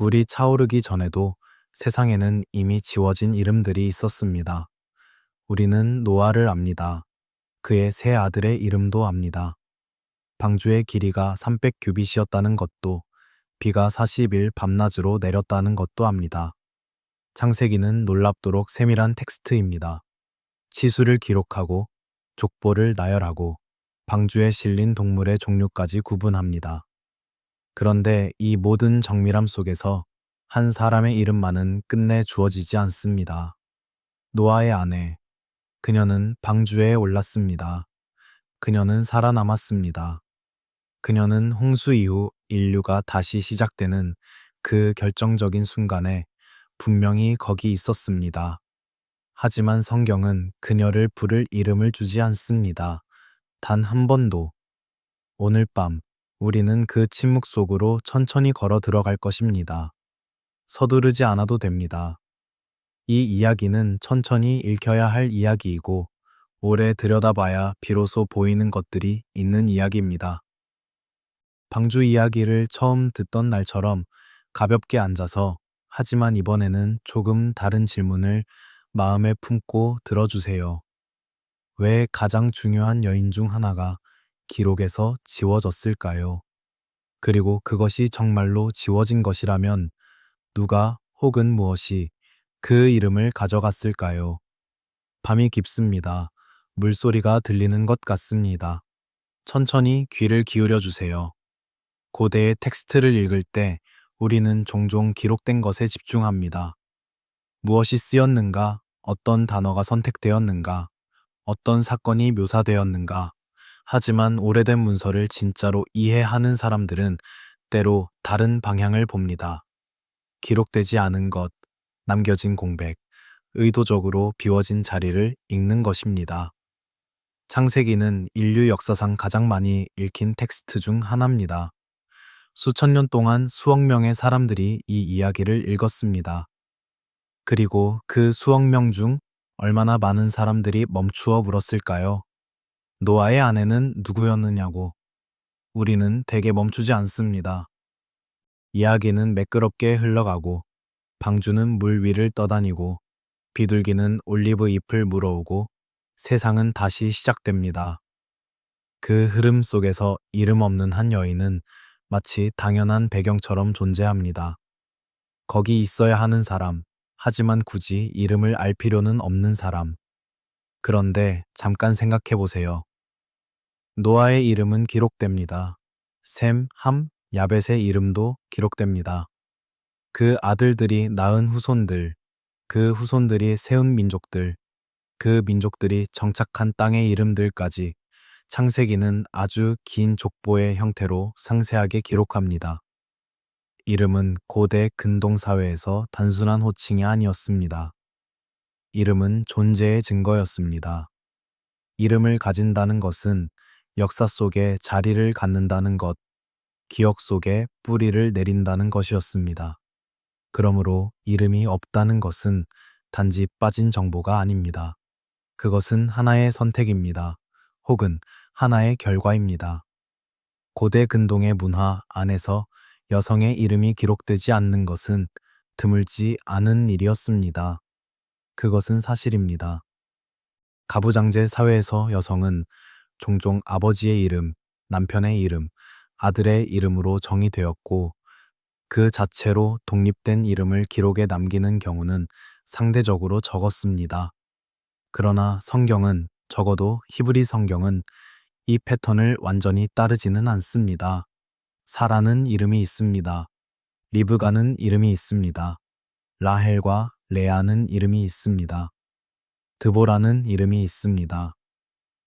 물이 차오르기 전에도 세상에는 이미 지워진 이름들이 있었습니다. 우리는 노아를 압니다. 그의 세 아들의 이름도 압니다. 방주의 길이가 300규빗이었다는 것도, 비가 40일 밤낮으로 내렸다는 것도 압니다. 창세기는 놀랍도록 세밀한 텍스트입니다. 치수를 기록하고 족보를 나열하고 방주에 실린 동물의 종류까지 구분합니다. 그런데 이 모든 정밀함 속에서 한 사람의 이름만은 끝내 주어지지 않습니다. 노아의 아내, 그녀는 방주에 올랐습니다. 그녀는 살아남았습니다. 그녀는 홍수 이후 인류가 다시 시작되는 그 결정적인 순간에 분명히 거기 있었습니다. 하지만 성경은 그녀를 부를 이름을 주지 않습니다. 단 한 번도. 오늘 밤 우리는 그 침묵 속으로 천천히 걸어 들어갈 것입니다. 서두르지 않아도 됩니다. 이 이야기는 천천히 읽혀야 할 이야기이고, 오래 들여다봐야 비로소 보이는 것들이 있는 이야기입니다. 방주 이야기를 처음 듣던 날처럼 가볍게 앉아서, 하지만 이번에는 조금 다른 질문을 마음에 품고 들어주세요. 왜 가장 중요한 여인 중 하나가 기록에서 지워졌을까요? 그리고 그것이 정말로 지워진 것이라면 누가 혹은 무엇이 그 이름을 가져갔을까요? 밤이 깊습니다. 물소리가 들리는 것 같습니다. 천천히 귀를 기울여 주세요. 고대의 텍스트를 읽을 때 우리는 종종 기록된 것에 집중합니다. 무엇이 쓰였는가, 어떤 단어가 선택되었는가, 어떤 사건이 묘사되었는가. 하지만 오래된 문서를 진짜로 이해하는 사람들은 때로 다른 방향을 봅니다. 기록되지 않은 것, 남겨진 공백, 의도적으로 비워진 자리를 읽는 것입니다. 창세기는 인류 역사상 가장 많이 읽힌 텍스트 중 하나입니다. 수천 년 동안 수억 명의 사람들이 이 이야기를 읽었습니다. 그리고 그 수억 명 중 얼마나 많은 사람들이 멈추어 물었을까요? 노아의 아내는 누구였느냐고. 우리는 대개 멈추지 않습니다. 이야기는 매끄럽게 흘러가고, 방주는 물 위를 떠다니고, 비둘기는 올리브 잎을 물어오고, 세상은 다시 시작됩니다. 그 흐름 속에서 이름 없는 한 여인은 마치 당연한 배경처럼 존재합니다. 거기 있어야 하는 사람, 하지만 굳이 이름을 알 필요는 없는 사람. 그런데 잠깐 생각해 보세요. 노아의 이름은 기록됩니다. 셈, 함, 야벳의 이름도 기록됩니다. 그 아들들이 낳은 후손들, 그 후손들이 세운 민족들, 그 민족들이 정착한 땅의 이름들까지 창세기는 아주 긴 족보의 형태로 상세하게 기록합니다. 이름은 고대 근동 사회에서 단순한 호칭이 아니었습니다. 이름은 존재의 증거였습니다. 이름을 가진다는 것은 역사 속에 자리를 갖는다는 것, 기억 속에 뿌리를 내린다는 것이었습니다. 그러므로 이름이 없다는 것은 단지 빠진 정보가 아닙니다. 그것은 하나의 선택입니다. 혹은 하나의 결과입니다. 고대 근동의 문화 안에서 여성의 이름이 기록되지 않는 것은 드물지 않은 일이었습니다. 그것은 사실입니다. 가부장제 사회에서 여성은 종종 아버지의 이름, 남편의 이름, 아들의 이름으로 정의되었고, 그 자체로 독립된 이름을 기록에 남기는 경우는 상대적으로 적었습니다. 그러나 성경은, 적어도 히브리 성경은 이 패턴을 완전히 따르지는 않습니다. 사라는 이름이 있습니다. 리브가는 이름이 있습니다. 라헬과 레아는 이름이 있습니다. 드보라는 이름이 있습니다.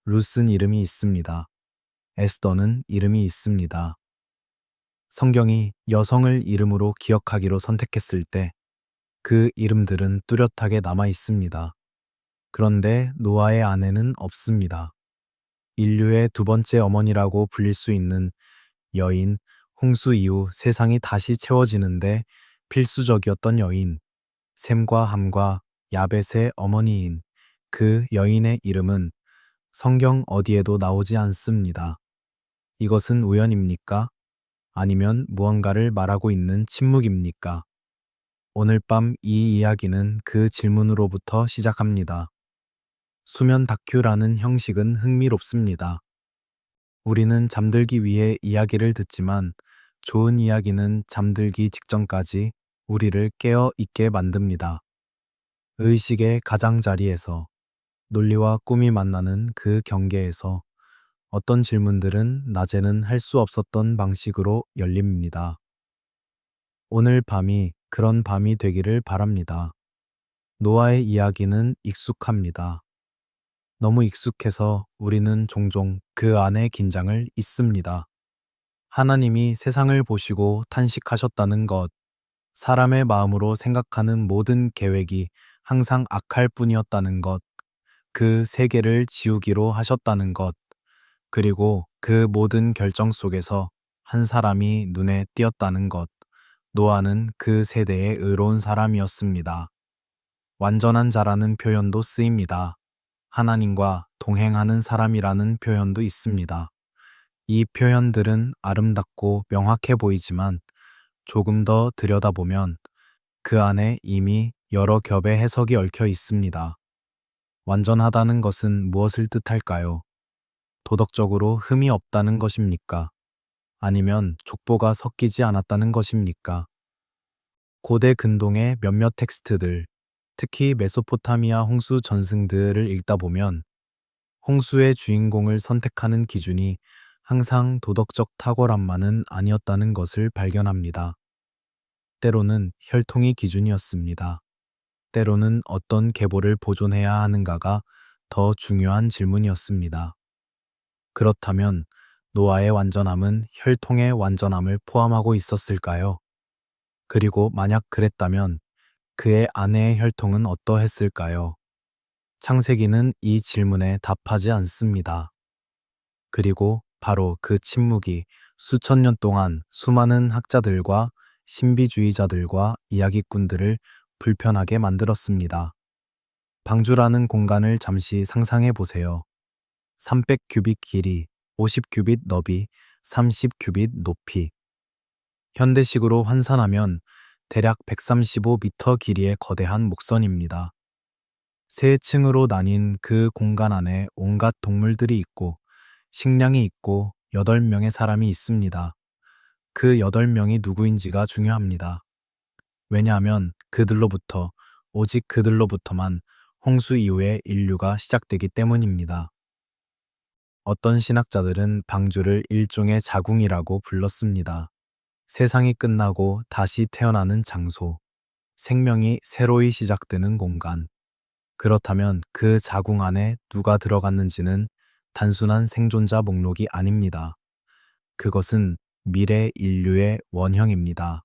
룻은 이름이 있습니다. 에스더는 이름이 있습니다. 성경이 여성을 이름으로 기억하기로 선택했을 때 그 이름들은 뚜렷하게 남아 있습니다. 그런데 노아의 아내는 없습니다. 인류의 두 번째 어머니라고 불릴 수 있는 여인, 홍수 이후 세상이 다시 채워지는데 필수적이었던 여인, 셈과 함과 야벳의 어머니인 그 여인의 이름은 성경 어디에도 나오지 않습니다. 이것은 우연입니까? 아니면 무언가를 말하고 있는 침묵입니까? 오늘 밤 이 이야기는 그 질문으로부터 시작합니다. 수면 다큐라는 형식은 흥미롭습니다. 우리는 잠들기 위해 이야기를 듣지만 좋은 이야기는 잠들기 직전까지 우리를 깨어 있게 만듭니다. 의식의 가장자리에서 논리와 꿈이 만나는 그 경계에서 어떤 질문들은 낮에는 할 수 없었던 방식으로 열립니다. 오늘 밤이 그런 밤이 되기를 바랍니다. 노아의 이야기는 익숙합니다. 너무 익숙해서 우리는 종종 그 안의 긴장을 잊습니다. 하나님이 세상을 보시고 탄식하셨다는 것, 사람의 마음으로 생각하는 모든 계획이 항상 악할 뿐이었다는 것, 그 세계를 지우기로 하셨다는 것, 그리고 그 모든 결정 속에서 한 사람이 눈에 띄었다는 것, 노아는 그 세대의 의로운 사람이었습니다. 완전한 자라는 표현도 쓰입니다. 하나님과 동행하는 사람이라는 표현도 있습니다. 이 표현들은 아름답고 명확해 보이지만 조금 더 들여다보면 그 안에 이미 여러 겹의 해석이 얽혀 있습니다. 완전하다는 것은 무엇을 뜻할까요? 도덕적으로 흠이 없다는 것입니까? 아니면 족보가 섞이지 않았다는 것입니까? 고대 근동의 몇몇 텍스트들, 특히 메소포타미아 홍수 전승들을 읽다 보면 홍수의 주인공을 선택하는 기준이 항상 도덕적 탁월함만은 아니었다는 것을 발견합니다. 때로는 혈통이 기준이었습니다. 때로는 어떤 계보를 보존해야 하는가가 더 중요한 질문이었습니다. 그렇다면 노아의 완전함은 혈통의 완전함을 포함하고 있었을까요? 그리고 만약 그랬다면 그의 아내의 혈통은 어떠했을까요? 창세기는 이 질문에 답하지 않습니다. 그리고 바로 그 침묵이 수천 년 동안 수많은 학자들과 신비주의자들과 이야기꾼들을 불편하게 만들었습니다. 방주라는 공간을 잠시 상상해 보세요. 300 큐빗 길이, 50 큐빗 너비, 30 큐빗 높이. 현대식으로 환산하면 대략 135m 길이의 거대한 목선입니다. 세 층으로 나뉜 그 공간 안에 온갖 동물들이 있고 식량이 있고 8명의 사람이 있습니다. 그 8명이 누구인지가 중요합니다. 왜냐하면 그들로부터, 오직 그들로부터만 홍수 이후에 인류가 시작되기 때문입니다. 어떤 신학자들은 방주를 일종의 자궁이라고 불렀습니다. 세상이 끝나고 다시 태어나는 장소, 생명이 새로이 시작되는 공간. 그렇다면 그 자궁 안에 누가 들어갔는지는 단순한 생존자 목록이 아닙니다. 그것은 미래 인류의 원형입니다.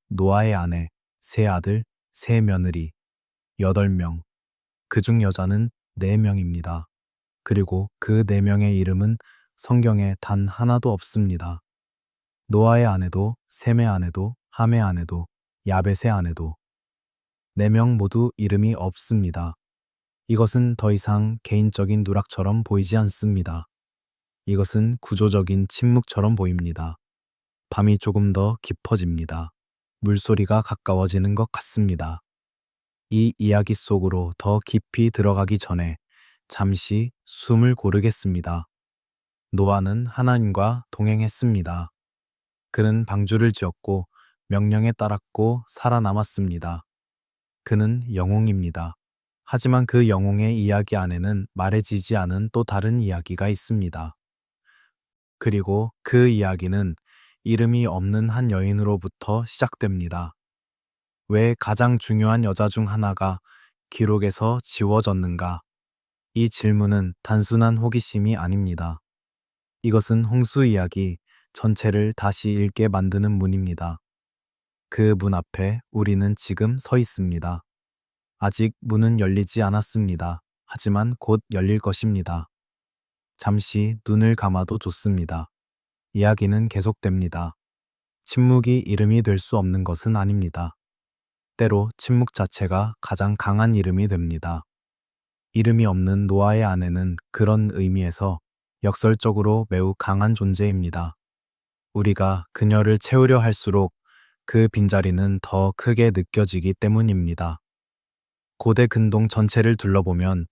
노아의 아내, 세 아들, 세 며느리, 8명. 그중 여자는 4명입니다. 그리고 그 4명의 이름은 성경에 단 하나도 없습니다. 노아의 아내도, 셈의 아내도, 함의 아내도, 야벳의 아내도 4명 모두 이름이 없습니다. 이것은 더 이상 개인적인 누락처럼 보이지 않습니다. 이것은 구조적인 침묵처럼 보입니다. 밤이 조금 더 깊어집니다. 물소리가 가까워지는 것 같습니다. 이 이야기 속으로 더 깊이 들어가기 전에 잠시 숨을 고르겠습니다. 노아는 하나님과 동행했습니다. 그는 방주를 지었고 명령에 따랐고 살아남았습니다. 그는 영웅입니다. 하지만 그 영웅의 이야기 안에는 말해지지 않은 또 다른 이야기가 있습니다. 그리고 그 이야기는 이름이 없는 한 여인으로부터 시작됩니다. 왜 가장 중요한 여자 중 하나가 기록에서 지워졌는가? 이 질문은 단순한 호기심이 아닙니다. 이것은 홍수 이야기 전체를 다시 읽게 만드는 문입니다. 그 문 앞에 우리는 지금 서 있습니다. 아직 문은 열리지 않았습니다. 하지만 곧 열릴 것입니다. 잠시 눈을 감아도 좋습니다. 이야기는 계속됩니다. 침묵이 이름이 될 수 없는 것은 아닙니다. 때로 침묵 자체가 가장 강한 이름이 됩니다. 이름이 없는 노아의 아내는 그런 의미에서 역설적으로 매우 강한 존재입니다. 우리가 그녀를 채우려 할수록 그 빈자리는 더 크게 느껴지기 때문입니다. 고대 근동 전체를 둘러보면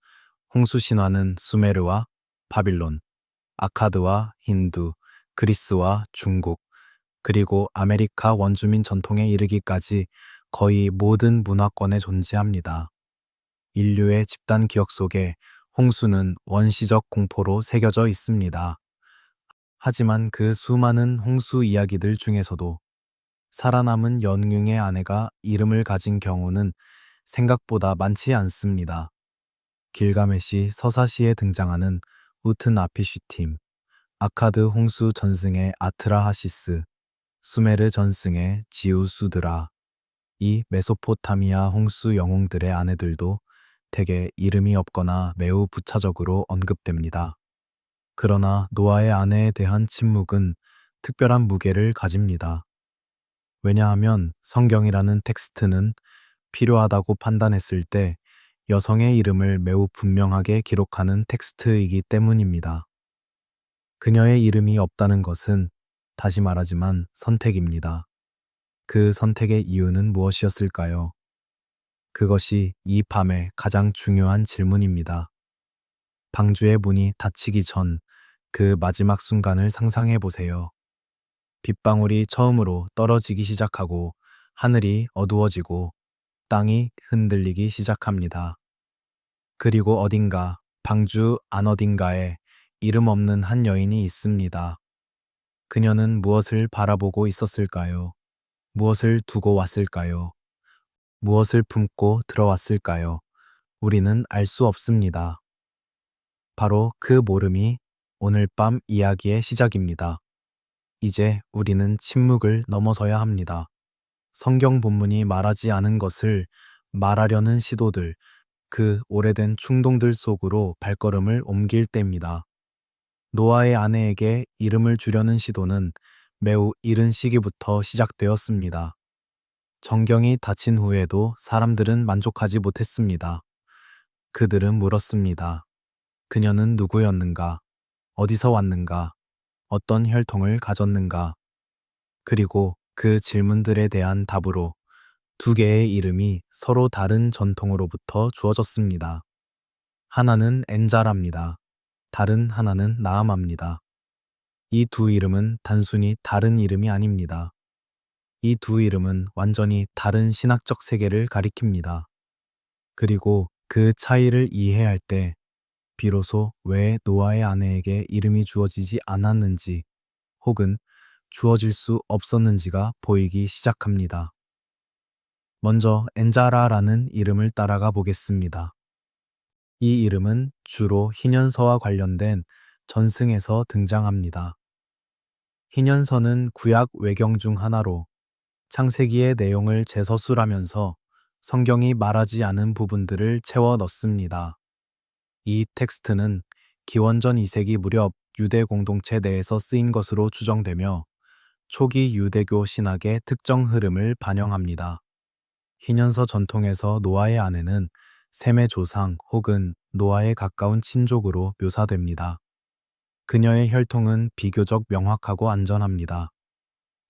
홍수 신화는 수메르와 바빌론, 아카드와 힌두, 그리스와 중국, 그리고 아메리카 원주민 전통에 이르기까지 거의 모든 문화권에 존재합니다. 인류의 집단 기억 속에 홍수는 원시적 공포로 새겨져 있습니다. 하지만 그 수많은 홍수 이야기들 중에서도 살아남은 연흉의 아내가 이름을 가진 경우는 생각보다 많지 않습니다. 길가메시 서사시에 등장하는 우트나피슈팀, 아카드 홍수 전승의 아트라하시스, 수메르 전승의 지우수드라, 이 메소포타미아 홍수 영웅들의 아내들도 대개 이름이 없거나 매우 부차적으로 언급됩니다. 그러나 노아의 아내에 대한 침묵은 특별한 무게를 가집니다. 왜냐하면 성경이라는 텍스트는 필요하다고 판단했을 때 여성의 이름을 매우 분명하게 기록하는 텍스트이기 때문입니다. 그녀의 이름이 없다는 것은 다시 말하지만 선택입니다. 그 선택의 이유는 무엇이었을까요? 그것이 이 밤의 가장 중요한 질문입니다. 방주의 문이 닫히기 전 그 마지막 순간을 상상해 보세요. 빗방울이 처음으로 떨어지기 시작하고 하늘이 어두워지고 땅이 흔들리기 시작합니다. 그리고 어딘가, 방주 안 어딘가에 이름 없는 한 여인이 있습니다. 그녀는 무엇을 바라보고 있었을까요? 무엇을 두고 왔을까요? 무엇을 품고 들어왔을까요? 우리는 알 수 없습니다. 바로 그 모름이 오늘 밤 이야기의 시작입니다. 이제 우리는 침묵을 넘어서야 합니다. 성경 본문이 말하지 않은 것을 말하려는 시도들, 그 오래된 충동들 속으로 발걸음을 옮길 때입니다. 노아의 아내에게 이름을 주려는 시도는 매우 이른 시기부터 시작되었습니다. 정경이 닫힌 후에도 사람들은 만족하지 못했습니다. 그들은 물었습니다. 그녀는 누구였는가? 어디서 왔는가? 어떤 혈통을 가졌는가? 그리고 그 질문들에 대한 답으로 두 개의 이름이 서로 다른 전통으로부터 주어졌습니다. 하나는 엔자랍니다. 다른 하나는 나아마입니다. 이 두 이름은 단순히 다른 이름이 아닙니다. 이 두 이름은 완전히 다른 신학적 세계를 가리킵니다. 그리고 그 차이를 이해할 때 비로소 왜 노아의 아내에게 이름이 주어지지 않았는지 혹은 주어질 수 없었는지가 보이기 시작합니다. 먼저 엔자라라는 이름을 따라가 보겠습니다. 이 이름은 주로 희년서와 관련된 전승에서 등장합니다. 희년서는 구약 외경 중 하나로 창세기의 내용을 재서술하면서 성경이 말하지 않은 부분들을 채워 넣습니다. 이 텍스트는 기원전 2세기 무렵 유대 공동체 내에서 쓰인 것으로 추정되며 초기 유대교 신학의 특정 흐름을 반영합니다. 희년서 전통에서 노아의 아내는 셈의 조상 혹은 노아에 가까운 친족으로 묘사됩니다. 그녀의 혈통은 비교적 명확하고 안전합니다.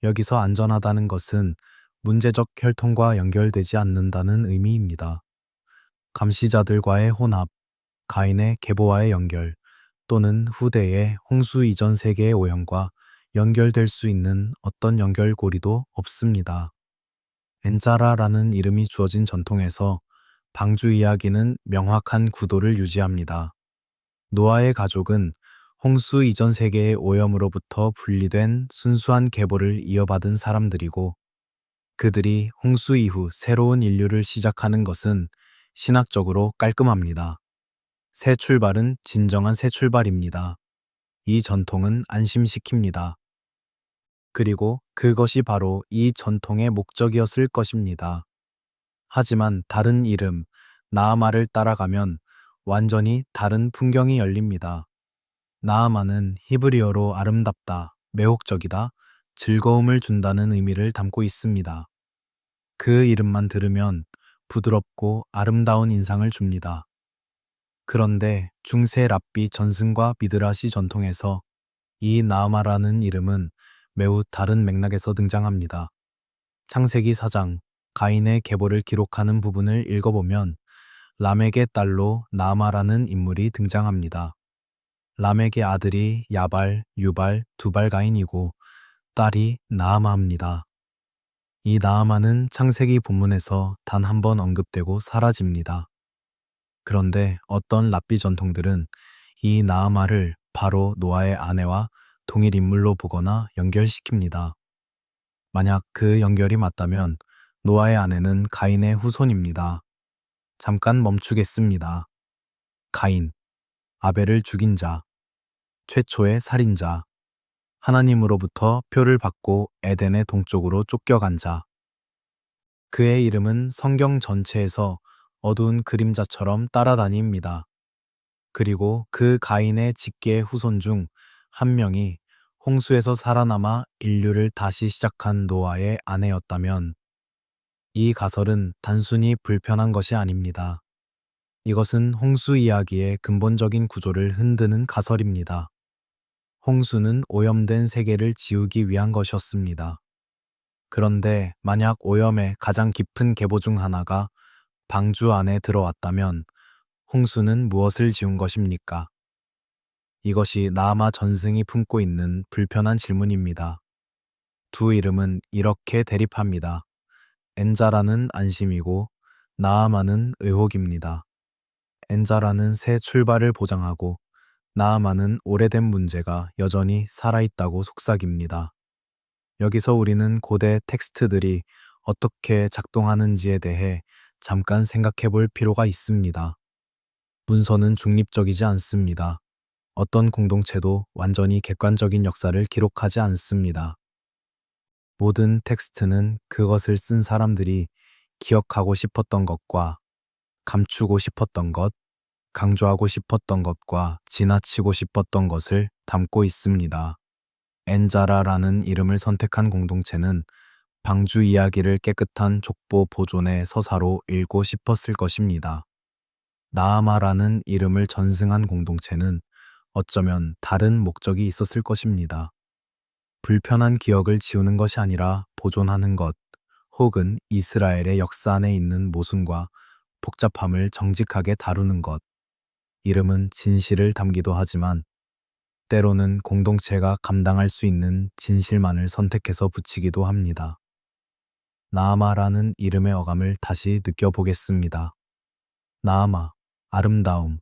여기서 안전하다는 것은 문제적 혈통과 연결되지 않는다는 의미입니다. 감시자들과의 혼합, 가인의 계보와의 연결, 또는 후대의 홍수 이전 세계의 오형과 연결될 수 있는 어떤 연결고리도 없습니다. 엔자라라는 이름이 주어진 전통에서 방주 이야기는 명확한 구도를 유지합니다. 노아의 가족은 홍수 이전 세계의 오염으로부터 분리된 순수한 계보를 이어받은 사람들이고 그들이 홍수 이후 새로운 인류를 시작하는 것은 신학적으로 깔끔합니다. 새 출발은 진정한 새 출발입니다. 이 전통은 안심시킵니다. 그리고 그것이 바로 이 전통의 목적이었을 것입니다. 하지만 다른 이름, 나아마를 따라가면 완전히 다른 풍경이 열립니다. 나아마는 히브리어로 아름답다, 매혹적이다, 즐거움을 준다는 의미를 담고 있습니다. 그 이름만 들으면 부드럽고 아름다운 인상을 줍니다. 그런데 중세 랍비 전승과 미드라시 전통에서 이 나아마라는 이름은 매우 다른 맥락에서 등장합니다. 창세기 4장, 가인의 계보를 기록하는 부분을 읽어보면 람եկ의 딸로 나아마라는 인물이 등장합니다. 람եկ의 아들이 야발, 유발, 두발 가인이고 딸이 나아마입니다. 이 나아마는 창세기 본문에서 단 한 번 언급되고 사라집니다. 그런데 어떤 랍비 전통들은 이 나아마를 바로 노아의 아내와 동일 인물로 보거나 연결시킵니다. 만약 그 연결이 맞다면 노아의 아내는 가인의 후손입니다. 잠깐 멈추겠습니다. 가인, 아벨을 죽인 자, 최초의 살인자, 하나님으로부터 표를 받고 에덴의 동쪽으로 쫓겨간 자. 그의 이름은 성경 전체에서 어두운 그림자처럼 따라다닙니다. 그리고 그 가인의 직계의 후손 중 한 명이 홍수에서 살아남아 인류를 다시 시작한 노아의 아내였다면 이 가설은 단순히 불편한 것이 아닙니다. 이것은 홍수 이야기의 근본적인 구조를 흔드는 가설입니다. 홍수는 오염된 세계를 지우기 위한 것이었습니다. 그런데 만약 오염의 가장 깊은 계보 중 하나가 방주 안에 들어왔다면 홍수는 무엇을 지운 것입니까? 이것이 나아마 전승이 품고 있는 불편한 질문입니다. 두 이름은 이렇게 대립합니다. 엔자라는 안심이고 나아마는 의혹입니다. 엔자라는 새 출발을 보장하고 나아마는 오래된 문제가 여전히 살아있다고 속삭입니다. 여기서 우리는 고대 텍스트들이 어떻게 작동하는지에 대해 잠깐 생각해 볼 필요가 있습니다. 문서는 중립적이지 않습니다. 어떤 공동체도 완전히 객관적인 역사를 기록하지 않습니다. 모든 텍스트는 그것을 쓴 사람들이 기억하고 싶었던 것과 감추고 싶었던 것, 강조하고 싶었던 것과 지나치고 싶었던 것을 담고 있습니다. 엔자라라는 이름을 선택한 공동체는 방주 이야기를 깨끗한 족보 보존의 서사로 읽고 싶었을 것입니다. 나아마라는 이름을 전승한 공동체는 어쩌면 다른 목적이 있었을 것입니다. 불편한 기억을 지우는 것이 아니라 보존하는 것, 혹은 이스라엘의 역사 안에 있는 모순과 복잡함을 정직하게 다루는 것. 이름은 진실을 담기도 하지만 때로는 공동체가 감당할 수 있는 진실만을 선택해서 붙이기도 합니다. 나아마라는 이름의 어감을 다시 느껴보겠습니다. 나아마, 아름다움,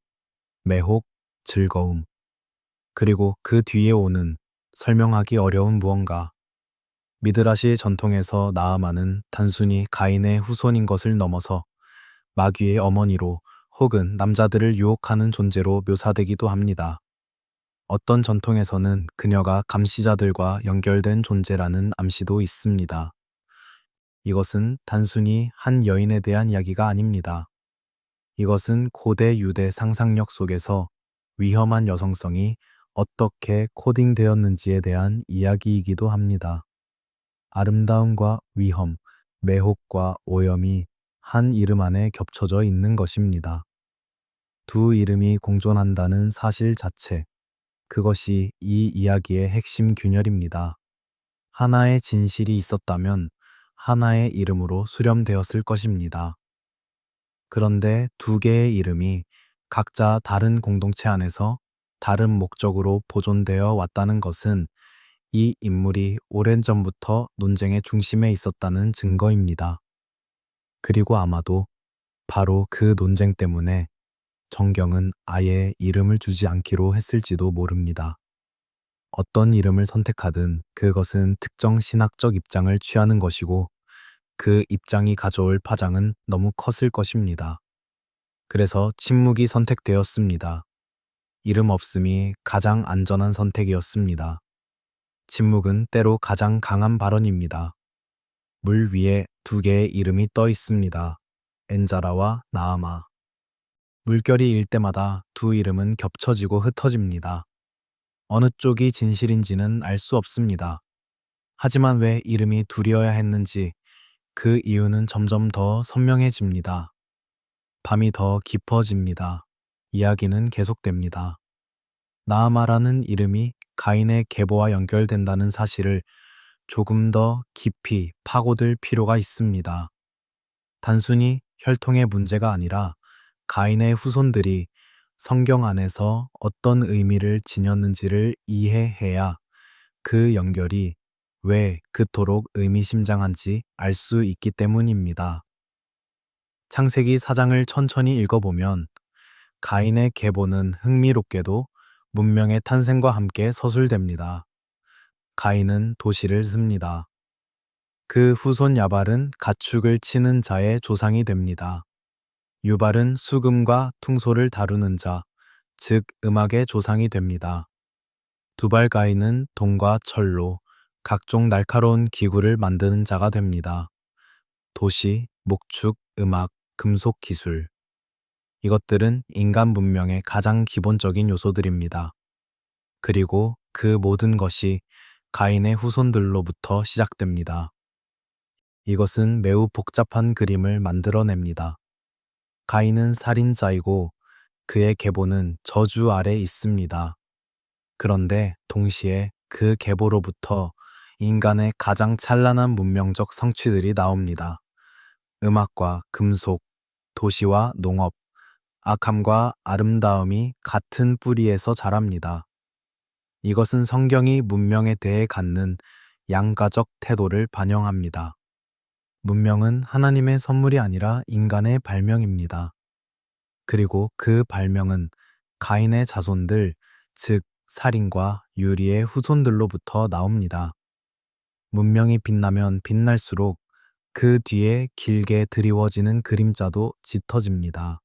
매혹, 즐거움. 그리고 그 뒤에 오는 설명하기 어려운 무언가. 미드라시 전통에서 나아마는 단순히 가인의 후손인 것을 넘어서 마귀의 어머니로 혹은 남자들을 유혹하는 존재로 묘사되기도 합니다. 어떤 전통에서는 그녀가 감시자들과 연결된 존재라는 암시도 있습니다. 이것은 단순히 한 여인에 대한 이야기가 아닙니다. 이것은 고대 유대 상상력 속에서 위험한 여성성이 어떻게 코딩되었는지에 대한 이야기이기도 합니다. 아름다움과 위험, 매혹과 오염이 한 이름 안에 겹쳐져 있는 것입니다. 두 이름이 공존한다는 사실 자체, 그것이 이 이야기의 핵심 균열입니다. 하나의 진실이 있었다면 하나의 이름으로 수렴되었을 것입니다. 그런데 두 개의 이름이 각자 다른 공동체 안에서 다른 목적으로 보존되어 왔다는 것은 이 인물이 오랜 전부터 논쟁의 중심에 있었다는 증거입니다. 그리고 아마도 바로 그 논쟁 때문에 정경은 아예 이름을 주지 않기로 했을지도 모릅니다. 어떤 이름을 선택하든 그것은 특정 신학적 입장을 취하는 것이고 그 입장이 가져올 파장은 너무 컸을 것입니다. 그래서 침묵이 선택되었습니다. 이름 없음이 가장 안전한 선택이었습니다. 침묵은 때로 가장 강한 발언입니다. 물 위에 두 개의 이름이 떠 있습니다. 엔자라와 나아마. 물결이 일 때마다 두 이름은 겹쳐지고 흩어집니다. 어느 쪽이 진실인지는 알 수 없습니다. 하지만 왜 이름이 둘이어야 했는지 그 이유는 점점 더 선명해집니다. 밤이 더 깊어집니다. 이야기는 계속됩니다. 나아마라는 이름이 가인의 계보와 연결된다는 사실을 조금 더 깊이 파고들 필요가 있습니다. 단순히 혈통의 문제가 아니라 가인의 후손들이 성경 안에서 어떤 의미를 지녔는지를 이해해야 그 연결이 왜 그토록 의미심장한지 알 수 있기 때문입니다. 창세기 4장을 천천히 읽어보면 가인의 계보는 흥미롭게도 문명의 탄생과 함께 서술됩니다. 가인은 도시를 씁니다. 그 후손 야발은 가축을 치는 자의 조상이 됩니다. 유발은 수금과 퉁소를 다루는 자, 즉 음악의 조상이 됩니다. 두발 가인은 동과 철로 각종 날카로운 기구를 만드는 자가 됩니다. 도시, 목축, 음악, 금속 기술. 이것들은 인간 문명의 가장 기본적인 요소들입니다. 그리고 그 모든 것이 가인의 후손들로부터 시작됩니다. 이것은 매우 복잡한 그림을 만들어냅니다. 가인은 살인자이고 그의 계보는 저주 아래 있습니다. 그런데 동시에 그 계보로부터 인간의 가장 찬란한 문명적 성취들이 나옵니다. 음악과 금속, 도시와 농업, 악함과 아름다움이 같은 뿌리에서 자랍니다. 이것은 성경이 문명에 대해 갖는 양가적 태도를 반영합니다. 문명은 하나님의 선물이 아니라 인간의 발명입니다. 그리고 그 발명은 가인의 자손들, 즉 살인과 유리의 후손들로부터 나옵니다. 문명이 빛나면 빛날수록 그 뒤에 길게 드리워지는 그림자도 짙어집니다.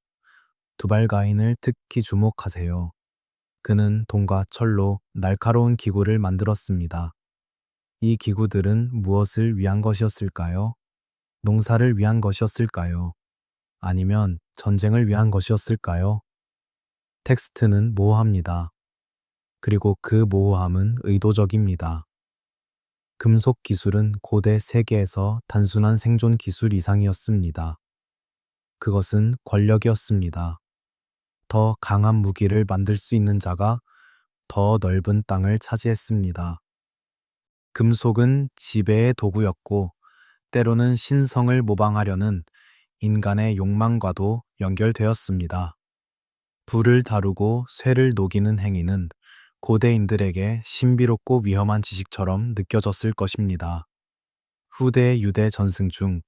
두발 가인을 특히 주목하세요. 그는 동과 철로 날카로운 기구를 만들었습니다. 이 기구들은 무엇을 위한 것이었을까요? 농사를 위한 것이었을까요? 아니면 전쟁을 위한 것이었을까요? 텍스트는 모호합니다. 그리고 그 모호함은 의도적입니다. 금속 기술은 고대 세계에서 단순한 생존 기술 이상이었습니다. 그것은 권력이었습니다. 더 강한 무기를 만들 수 있는 자가 더 넓은 땅을 차지했습니다. 금속은 지배의 도구였고, 때로는 신성을 모방하려는 인간의 욕망과도 연결되었습니다. 불을 다루고 쇠를 녹이는 행위는 고대인들에게 신비롭고 위험한 지식처럼 느껴졌을 것입니다. 후대 유대 전승 중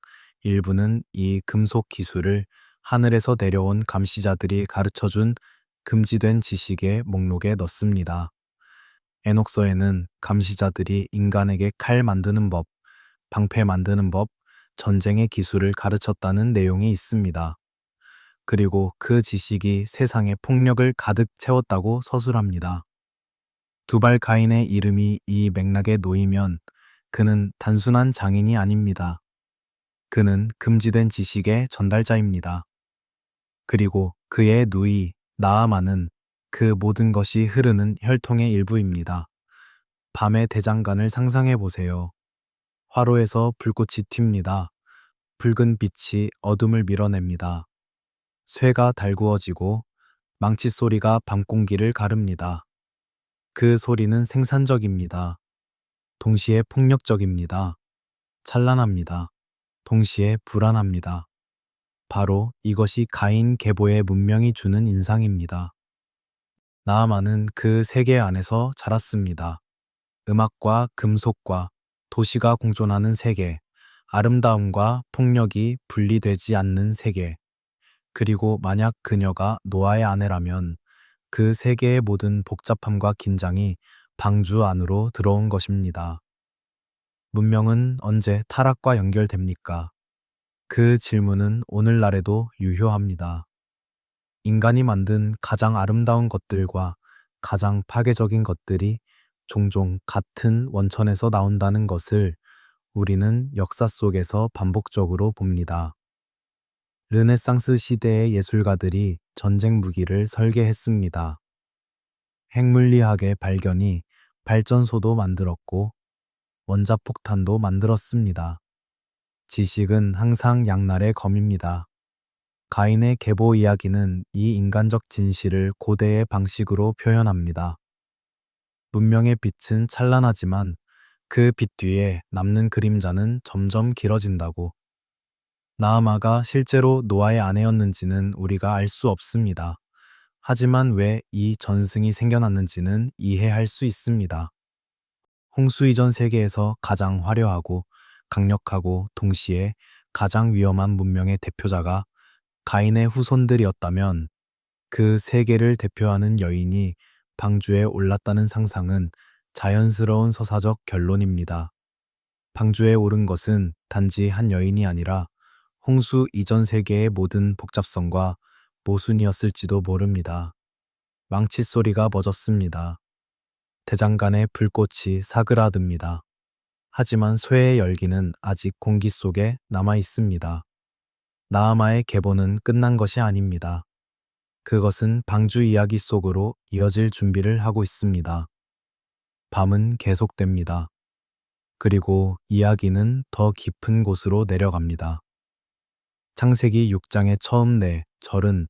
일부는 이 금속 기술을 하늘에서 내려온 감시자들이 가르쳐준 금지된 지식의 목록에 넣습니다. 에녹서에는 감시자들이 인간에게 칼 만드는 법, 방패 만드는 법, 전쟁의 기술을 가르쳤다는 내용이 있습니다. 그리고 그 지식이 세상에 폭력을 가득 채웠다고 서술합니다. 두발 가인의 이름이 이 맥락에 놓이면 그는 단순한 장인이 아닙니다. 그는 금지된 지식의 전달자입니다. 그리고 그의 누이 나아만은 그 모든 것이 흐르는 혈통의 일부입니다. 밤의 대장간을 상상해 보세요. 화로에서 불꽃이 튑니다. 붉은 빛이 어둠을 밀어냅니다. 쇠가 달구어지고 망치 소리가 밤 공기를 가릅니다. 그 소리는 생산적입니다. 동시에 폭력적입니다. 찬란합니다. 동시에 불안합니다. 바로 이것이 가인 계보의 문명이 주는 인상입니다. 나아만은 그 세계 안에서 자랐습니다. 음악과 금속과 도시가 공존하는 세계, 아름다움과 폭력이 분리되지 않는 세계, 그리고 만약 그녀가 노아의 아내라면 그 세계의 모든 복잡함과 긴장이 방주 안으로 들어온 것입니다. 문명은 언제 타락과 연결됩니까? 그 질문은 오늘날에도 유효합니다. 인간이 만든 가장 아름다운 것들과 가장 파괴적인 것들이 종종 같은 원천에서 나온다는 것을 우리는 역사 속에서 반복적으로 봅니다. 르네상스 시대의 예술가들이 전쟁 무기를 설계했습니다. 핵물리학의 발견이 발전소도 만들었고 원자폭탄도 만들었습니다. 지식은 항상 양날의 검입니다. 가인의 계보 이야기는 이 인간적 진실을 고대의 방식으로 표현합니다. 문명의 빛은 찬란하지만 그 빛 뒤에 남는 그림자는 점점 길어진다고. 나아마가 실제로 노아의 아내였는지는 우리가 알 수 없습니다. 하지만 왜 이 전승이 생겨났는지는 이해할 수 있습니다. 홍수 이전 세계에서 가장 화려하고 강력하고 동시에 가장 위험한 문명의 대표자가 가인의 후손들이었다면 그 세계를 대표하는 여인이 방주에 올랐다는 상상은 자연스러운 서사적 결론입니다. 방주에 오른 것은 단지 한 여인이 아니라 홍수 이전 세계의 모든 복잡성과 모순이었을지도 모릅니다. 망치 소리가 멎었습니다. 대장간의 불꽃이 사그라듭니다. 하지만 쇠의 열기는 아직 공기 속에 남아 있습니다. 나아마의 계보는 끝난 것이 아닙니다. 그것은 방주 이야기 속으로 이어질 준비를 하고 있습니다. 밤은 계속됩니다. 그리고 이야기는 더 깊은 곳으로 내려갑니다. 창세기 6장의 처음 네 절은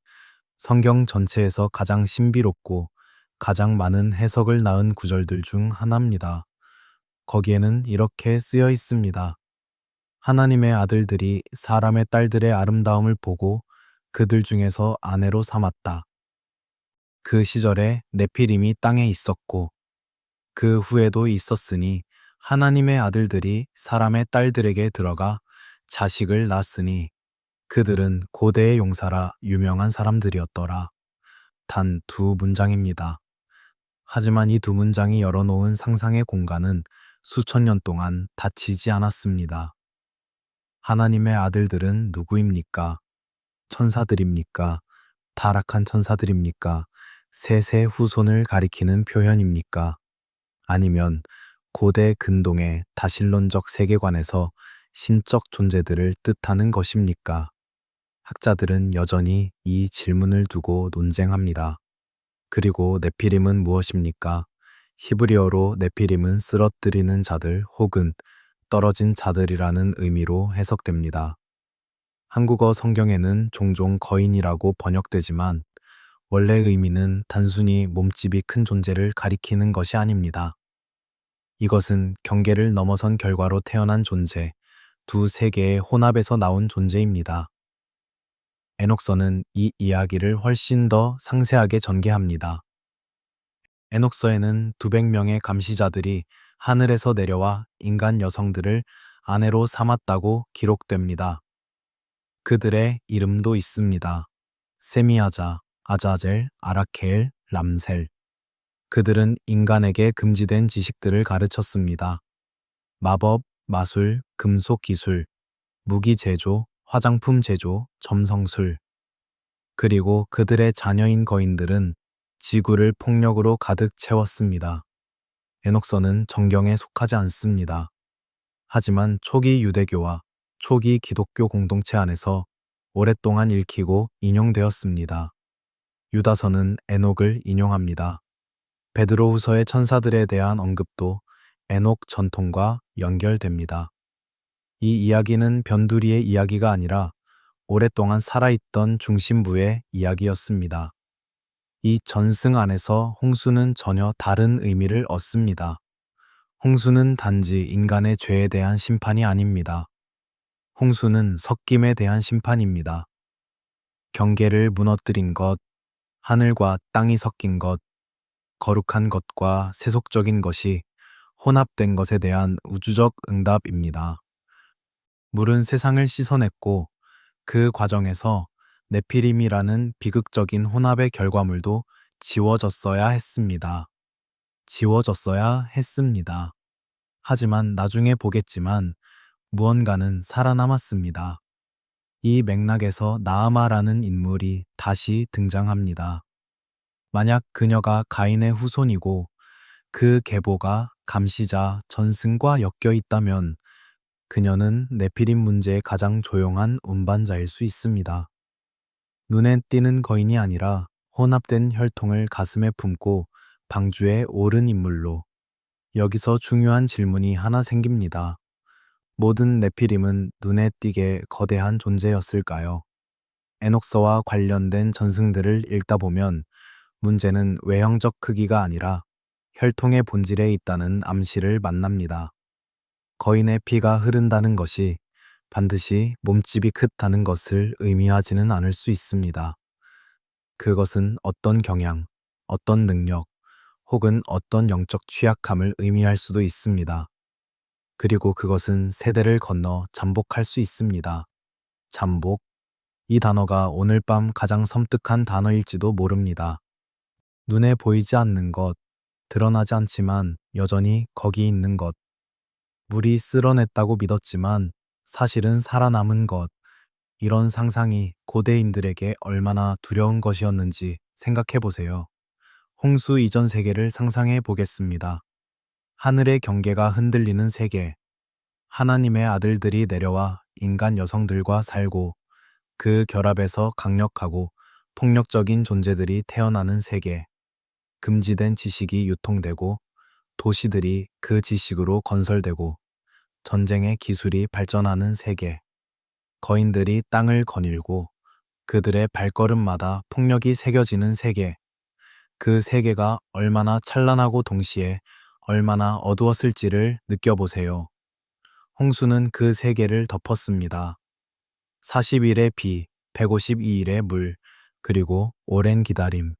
성경 전체에서 가장 신비롭고 가장 많은 해석을 낳은 구절들 중 하나입니다. 거기에는 이렇게 쓰여 있습니다. 하나님의 아들들이 사람의 딸들의 아름다움을 보고 그들 중에서 아내로 삼았다. 그 시절에 네피림이 땅에 있었고 그 후에도 있었으니 하나님의 아들들이 사람의 딸들에게 들어가 자식을 낳았으니 그들은 고대의 용사라 유명한 사람들이었더라. 단 두 문장입니다. 하지만 이 두 문장이 열어놓은 상상의 공간은 수천 년 동안 닫히지 않았습니다. 하나님의 아들들은 누구입니까? 천사들입니까? 타락한 천사들입니까? 셋의 후손을 가리키는 표현입니까? 아니면 고대 근동의 다신론적 세계관에서 신적 존재들을 뜻하는 것입니까? 학자들은 여전히 이 질문을 두고 논쟁합니다. 그리고 네피림은 무엇입니까? 히브리어로 네피림은 쓰러뜨리는 자들 혹은 떨어진 자들이라는 의미로 해석됩니다. 한국어 성경에는 종종 거인이라고 번역되지만 원래 의미는 단순히 몸집이 큰 존재를 가리키는 것이 아닙니다. 이것은 경계를 넘어선 결과로 태어난 존재, 두 세계의 혼합에서 나온 존재입니다. 에녹서는 이 이야기를 훨씬 더 상세하게 전개합니다. 에녹서에는 200명의 감시자들이 하늘에서 내려와 인간 여성들을 아내로 삼았다고 기록됩니다. 그들의 이름도 있습니다. 세미아자, 아자젤, 아라케엘, 람셀. 그들은 인간에게 금지된 지식들을 가르쳤습니다. 마법, 마술, 금속 기술, 무기 제조, 화장품 제조, 점성술. 그리고 그들의 자녀인 거인들은 지구를 폭력으로 가득 채웠습니다. 에녹서는 정경에 속하지 않습니다. 하지만 초기 유대교와 초기 기독교 공동체 안에서 오랫동안 읽히고 인용되었습니다. 유다서는 에녹을 인용합니다. 베드로후서의 천사들에 대한 언급도 에녹 전통과 연결됩니다. 이 이야기는 변두리의 이야기가 아니라 오랫동안 살아있던 중심부의 이야기였습니다. 이 전승 안에서 홍수는 전혀 다른 의미를 얻습니다. 홍수는 단지 인간의 죄에 대한 심판이 아닙니다. 홍수는 섞임에 대한 심판입니다. 경계를 무너뜨린 것, 하늘과 땅이 섞인 것, 거룩한 것과 세속적인 것이 혼합된 것에 대한 우주적 응답입니다. 물은 세상을 씻어냈고 그 과정에서 네피림이라는 비극적인 혼합의 결과물도 지워졌어야 했습니다. 지워졌어야 했습니다. 하지만 나중에 보겠지만 무언가는 살아남았습니다. 이 맥락에서 나아마라는 인물이 다시 등장합니다. 만약 그녀가 가인의 후손이고 그 계보가 감시자 전승과 엮여 있다면 그녀는 네피림 문제의 가장 조용한 운반자일 수 있습니다. 눈에 띄는 거인이 아니라 혼합된 혈통을 가슴에 품고 방주에 오른 인물로. 여기서 중요한 질문이 하나 생깁니다. 모든 네피림은 눈에 띄게 거대한 존재였을까요? 에녹서와 관련된 전승들을 읽다 보면 문제는 외형적 크기가 아니라 혈통의 본질에 있다는 암시를 만납니다. 거인의 피가 흐른다는 것이 반드시 몸집이 크다는 것을 의미하지는 않을 수 있습니다. 그것은 어떤 경향, 어떤 능력, 혹은 어떤 영적 취약함을 의미할 수도 있습니다. 그리고 그것은 세대를 건너 잠복할 수 있습니다. 잠복, 이 단어가 오늘 밤 가장 섬뜩한 단어일지도 모릅니다. 눈에 보이지 않는 것, 드러나지 않지만 여전히 거기 있는 것, 물이 쓸어냈다고 믿었지만 사실은 살아남은 것, 이런 상상이 고대인들에게 얼마나 두려운 것이었는지 생각해 보세요. 홍수 이전 세계를 상상해 보겠습니다. 하늘의 경계가 흔들리는 세계, 하나님의 아들들이 내려와 인간 여성들과 살고 그 결합에서 강력하고 폭력적인 존재들이 태어나는 세계, 금지된 지식이 유통되고 도시들이 그 지식으로 건설되고 전쟁의 기술이 발전하는 세계, 거인들이 땅을 거닐고 그들의 발걸음마다 폭력이 새겨지는 세계, 그 세계가 얼마나 찬란하고 동시에 얼마나 어두웠을지를 느껴보세요. 홍수는 그 세계를 덮었습니다. 40일의 비, 152일의 물, 그리고 오랜 기다림.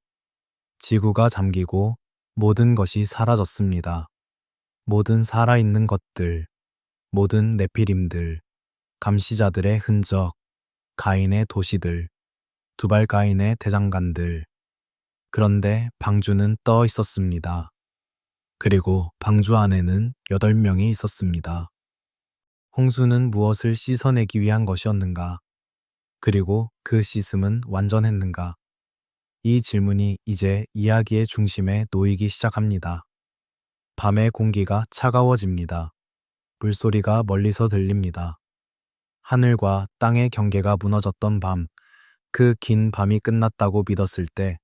지구가 잠기고 모든 것이 사라졌습니다. 모든 살아있는 것들, 모든 네피림들, 감시자들의 흔적, 가인의 도시들, 두발가인의 대장간들. 그런데 방주는 떠 있었습니다. 그리고 방주 안에는 8명이 있었습니다. 홍수는 무엇을 씻어내기 위한 것이었는가? 그리고 그 씻음은 완전했는가? 이 질문이 이제 이야기의 중심에 놓이기 시작합니다. 밤의 공기가 차가워집니다. 물소리가 멀리서 들립니다. 하늘과 땅의 경계가 무너졌던 밤, 그 긴 밤이 끝났다고 믿었을 때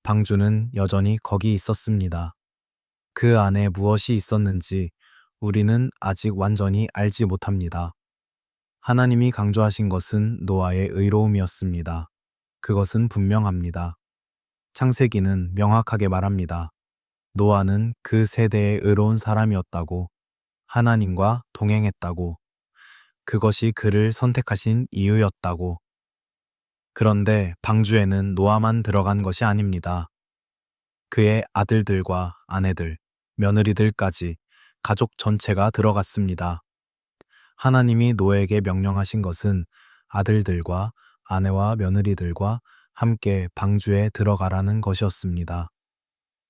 방주는 여전히 거기 있었습니다. 그 안에 무엇이 있었는지 우리는 아직 완전히 알지 못합니다. 하나님이 강조하신 것은 노아의 의로움이었습니다. 그것은 분명합니다. 창세기는 명확하게 말합니다. 노아는 그 세대의 의로운 사람이었다고, 하나님과 동행했다고, 그것이 그를 선택하신 이유였다고. 그런데 방주에는 노아만 들어간 것이 아닙니다. 그의 아들들과 아내들, 며느리들까지 가족 전체가 들어갔습니다. 하나님이 노아에게 명령하신 것은 아들들과 아내와 며느리들과 함께 방주에 들어가라는 것이었습니다.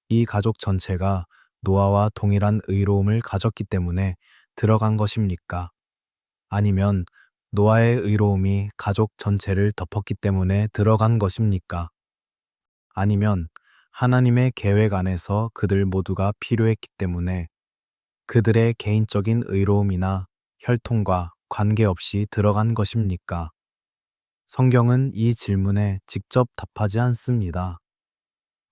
이 가족 전체가 노아와 동일한 의로움을 가졌기 때문에 들어간 것입니까? 아니면 노아의 의로움이 가족 전체를 덮었기 때문에 들어간 것입니까? 아니면 하나님의 계획 안에서 그들 모두가 필요했기 때문에 그들의 개인적인 의로움이나 혈통과 관계없이 들어간 것입니까? 성경은 이 질문에 직접 답하지 않습니다.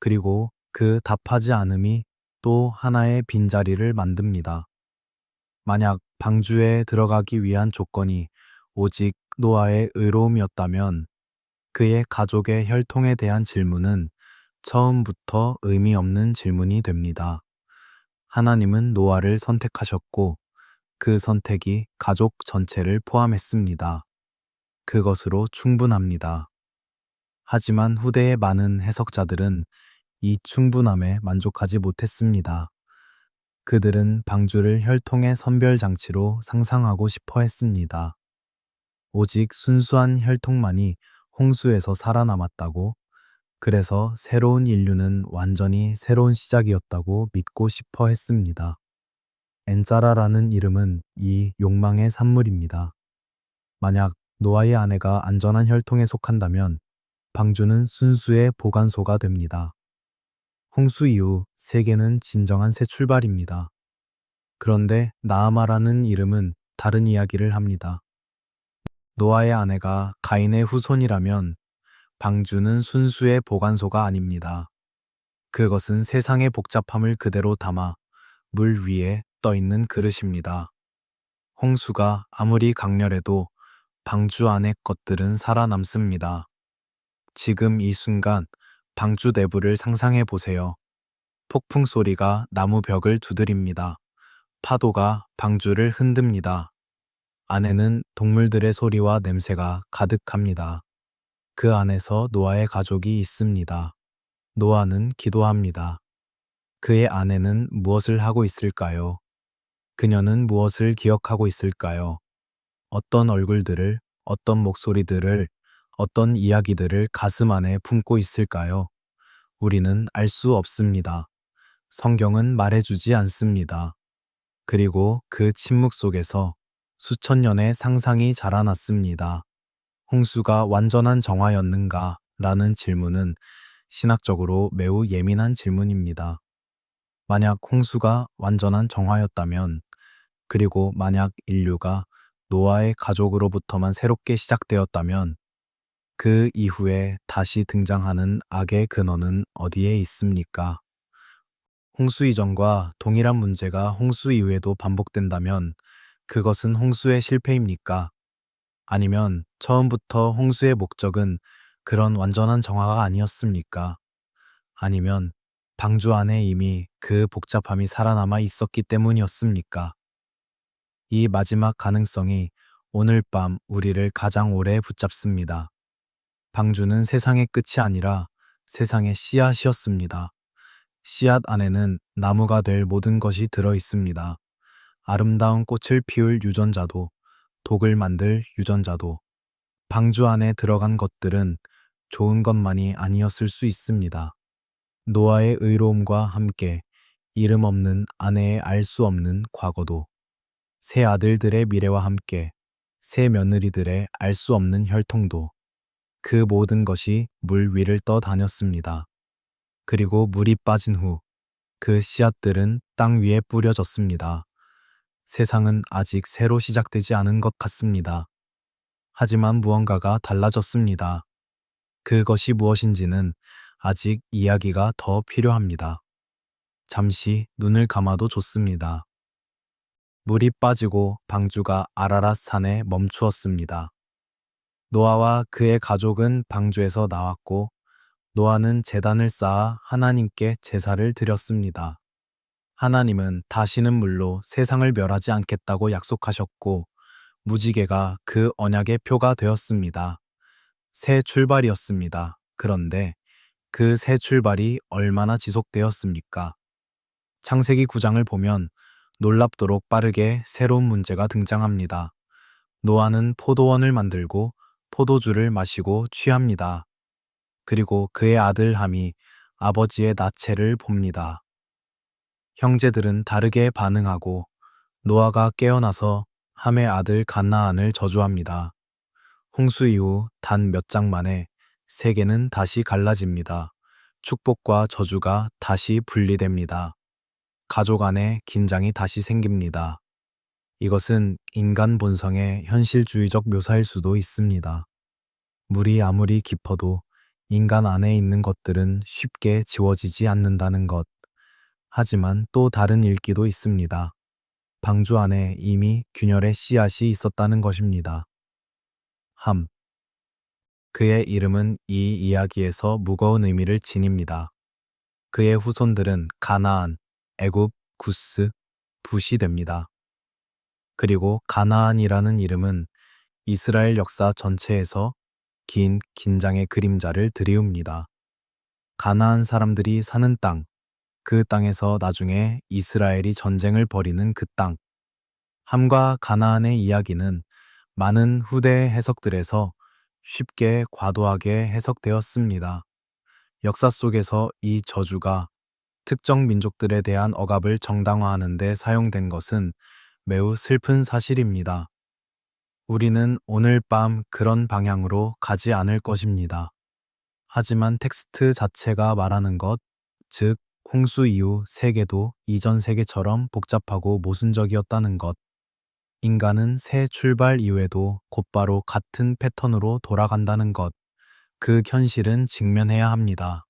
그리고 그 답하지 않음이 또 하나의 빈자리를 만듭니다. 만약 방주에 들어가기 위한 조건이 오직 노아의 의로움이었다면 그의 가족의 혈통에 대한 질문은 처음부터 의미 없는 질문이 됩니다. 하나님은 노아를 선택하셨고 그 선택이 가족 전체를 포함했습니다. 그것으로 충분합니다. 하지만 후대의 많은 해석자들은 이 충분함에 만족하지 못했습니다. 그들은 방주를 혈통의 선별 장치로 상상하고 싶어 했습니다. 오직 순수한 혈통만이 홍수에서 살아남았다고, 그래서 새로운 인류는 완전히 새로운 시작이었다고 믿고 싶어 했습니다. 엔자라라는 이름은 이 욕망의 산물입니다. 만약 노아의 아내가 안전한 혈통에 속한다면 방주는 순수의 보관소가 됩니다. 홍수 이후 세계는 진정한 새 출발입니다. 그런데 나아마라는 이름은 다른 이야기를 합니다. 노아의 아내가 가인의 후손이라면 방주는 순수의 보관소가 아닙니다. 그것은 세상의 복잡함을 그대로 담아 물 위에 떠 있는 그릇입니다. 홍수가 아무리 강렬해도 방주 안의 것들은 살아남습니다. 지금 이 순간 방주 내부를 상상해 보세요. 폭풍 소리가 나무 벽을 두드립니다. 파도가 방주를 흔듭니다. 안에는 동물들의 소리와 냄새가 가득합니다. 그 안에서 노아의 가족이 있습니다. 노아는 기도합니다. 그의 아내는 무엇을 하고 있을까요? 그녀는 무엇을 기억하고 있을까요? 어떤 얼굴들을, 어떤 목소리들을, 어떤 이야기들을 가슴 안에 품고 있을까요? 우리는 알 수 없습니다. 성경은 말해주지 않습니다. 그리고 그 침묵 속에서 수천 년의 상상이 자라났습니다. 홍수가 완전한 정화였는가? 라는 질문은 신학적으로 매우 예민한 질문입니다. 만약 홍수가 완전한 정화였다면, 그리고 만약 인류가 노아의 가족으로부터만 새롭게 시작되었다면, 그 이후에 다시 등장하는 악의 근원은 어디에 있습니까? 홍수 이전과 동일한 문제가 홍수 이후에도 반복된다면 그것은 홍수의 실패입니까? 아니면 처음부터 홍수의 목적은 그런 완전한 정화가 아니었습니까? 아니면 방주 안에 이미 그 복잡함이 살아남아 있었기 때문이었습니까? 이 마지막 가능성이 오늘 밤 우리를 가장 오래 붙잡습니다. 방주는 세상의 끝이 아니라 세상의 씨앗이었습니다. 씨앗 안에는 나무가 될 모든 것이 들어 있습니다. 아름다운 꽃을 피울 유전자도, 독을 만들 유전자도. 방주 안에 들어간 것들은 좋은 것만이 아니었을 수 있습니다. 노아의 의로움과 함께 이름 없는 아내의 알 수 없는 과거도, 새 아들들의 미래와 함께 새 며느리들의 알 수 없는 혈통도, 그 모든 것이 물 위를 떠다녔습니다. 그리고 물이 빠진 후 그 씨앗들은 땅 위에 뿌려졌습니다. 세상은 아직 새로 시작되지 않은 것 같습니다. 하지만 무언가가 달라졌습니다. 그것이 무엇인지는 아직 이야기가 더 필요합니다. 잠시 눈을 감아도 좋습니다. 물이 빠지고 방주가 아라랏 산에 멈추었습니다. 노아와 그의 가족은 방주에서 나왔고 노아는 제단을 쌓아 하나님께 제사를 드렸습니다. 하나님은 다시는 물로 세상을 멸하지 않겠다고 약속하셨고 무지개가 그 언약의 표가 되었습니다. 새 출발이었습니다. 그런데 그 새 출발이 얼마나 지속되었습니까? 창세기 9장을 보면 놀랍도록 빠르게 새로운 문제가 등장합니다. 노아는 포도원을 만들고 포도주를 마시고 취합니다. 그리고 그의 아들 함이 아버지의 나체를 봅니다. 형제들은 다르게 반응하고 노아가 깨어나서 함의 아들 간나안을 저주합니다. 홍수 이후 단 몇 장 만에 세계는 다시 갈라집니다. 축복과 저주가 다시 분리됩니다. 가족 안에 긴장이 다시 생깁니다. 이것은 인간 본성의 현실주의적 묘사일 수도 있습니다. 물이 아무리 깊어도 인간 안에 있는 것들은 쉽게 지워지지 않는다는 것. 하지만 또 다른 읽기도 있습니다. 방주 안에 이미 균열의 씨앗이 있었다는 것입니다. 함. 그의 이름은 이 이야기에서 무거운 의미를 지닙니다. 그의 후손들은 가나안, 애굽, 구스, 붓이 됩니다. 그리고 가나안이라는 이름은 이스라엘 역사 전체에서 긴 긴장의 그림자를 드리웁니다. 가나안 사람들이 사는 땅, 그 땅에서 나중에 이스라엘이 전쟁을 벌이는 그 땅. 함과 가나안의 이야기는 많은 후대 해석들에서 쉽게 과도하게 해석되었습니다. 역사 속에서 이 저주가 특정 민족들에 대한 억압을 정당화하는 데 사용된 것은 매우 슬픈 사실입니다. 우리는 오늘 밤 그런 방향으로 가지 않을 것입니다. 하지만 텍스트 자체가 말하는 것, 즉 홍수 이후 세계도 이전 세계처럼 복잡하고 모순적이었다는 것, 인간은 새 출발 이후에도 곧바로 같은 패턴으로 돌아간다는 것, 그 현실은 직면해야 합니다.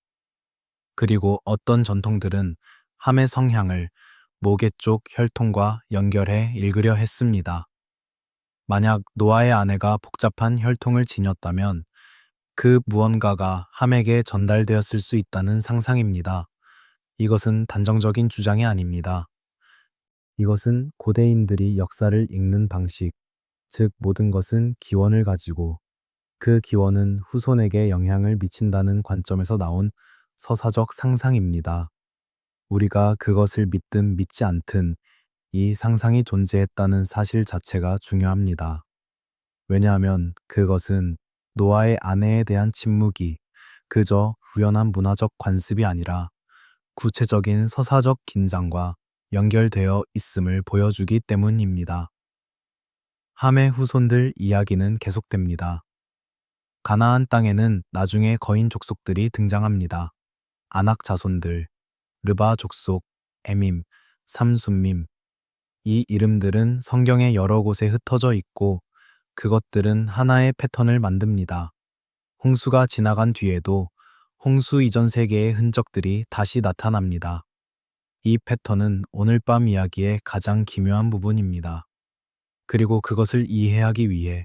그리고 어떤 전통들은 함의 성향을 모계 쪽 혈통과 연결해 읽으려 했습니다. 만약 노아의 아내가 복잡한 혈통을 지녔다면 그 무언가가 함에게 전달되었을 수 있다는 상상입니다. 이것은 단정적인 주장이 아닙니다. 이것은 고대인들이 역사를 읽는 방식, 즉 모든 것은 기원을 가지고 그 기원은 후손에게 영향을 미친다는 관점에서 나온 서사적 상상입니다. 우리가 그것을 믿든 믿지 않든 이 상상이 존재했다는 사실 자체가 중요합니다. 왜냐하면 그것은 노아의 아내에 대한 침묵이 그저 우연한 문화적 관습이 아니라 구체적인 서사적 긴장과 연결되어 있음을 보여주기 때문입니다. 함의 후손들 이야기는 계속됩니다. 가나안 땅에는 나중에 거인 족속들이 등장합니다. 아낙 자손들, 르바 족속, 에밈, 삼순밈. 이 이름들은 성경의 여러 곳에 흩어져 있고 그것들은 하나의 패턴을 만듭니다. 홍수가 지나간 뒤에도 홍수 이전 세계의 흔적들이 다시 나타납니다. 이 패턴은 오늘 밤 이야기의 가장 기묘한 부분입니다. 그리고 그것을 이해하기 위해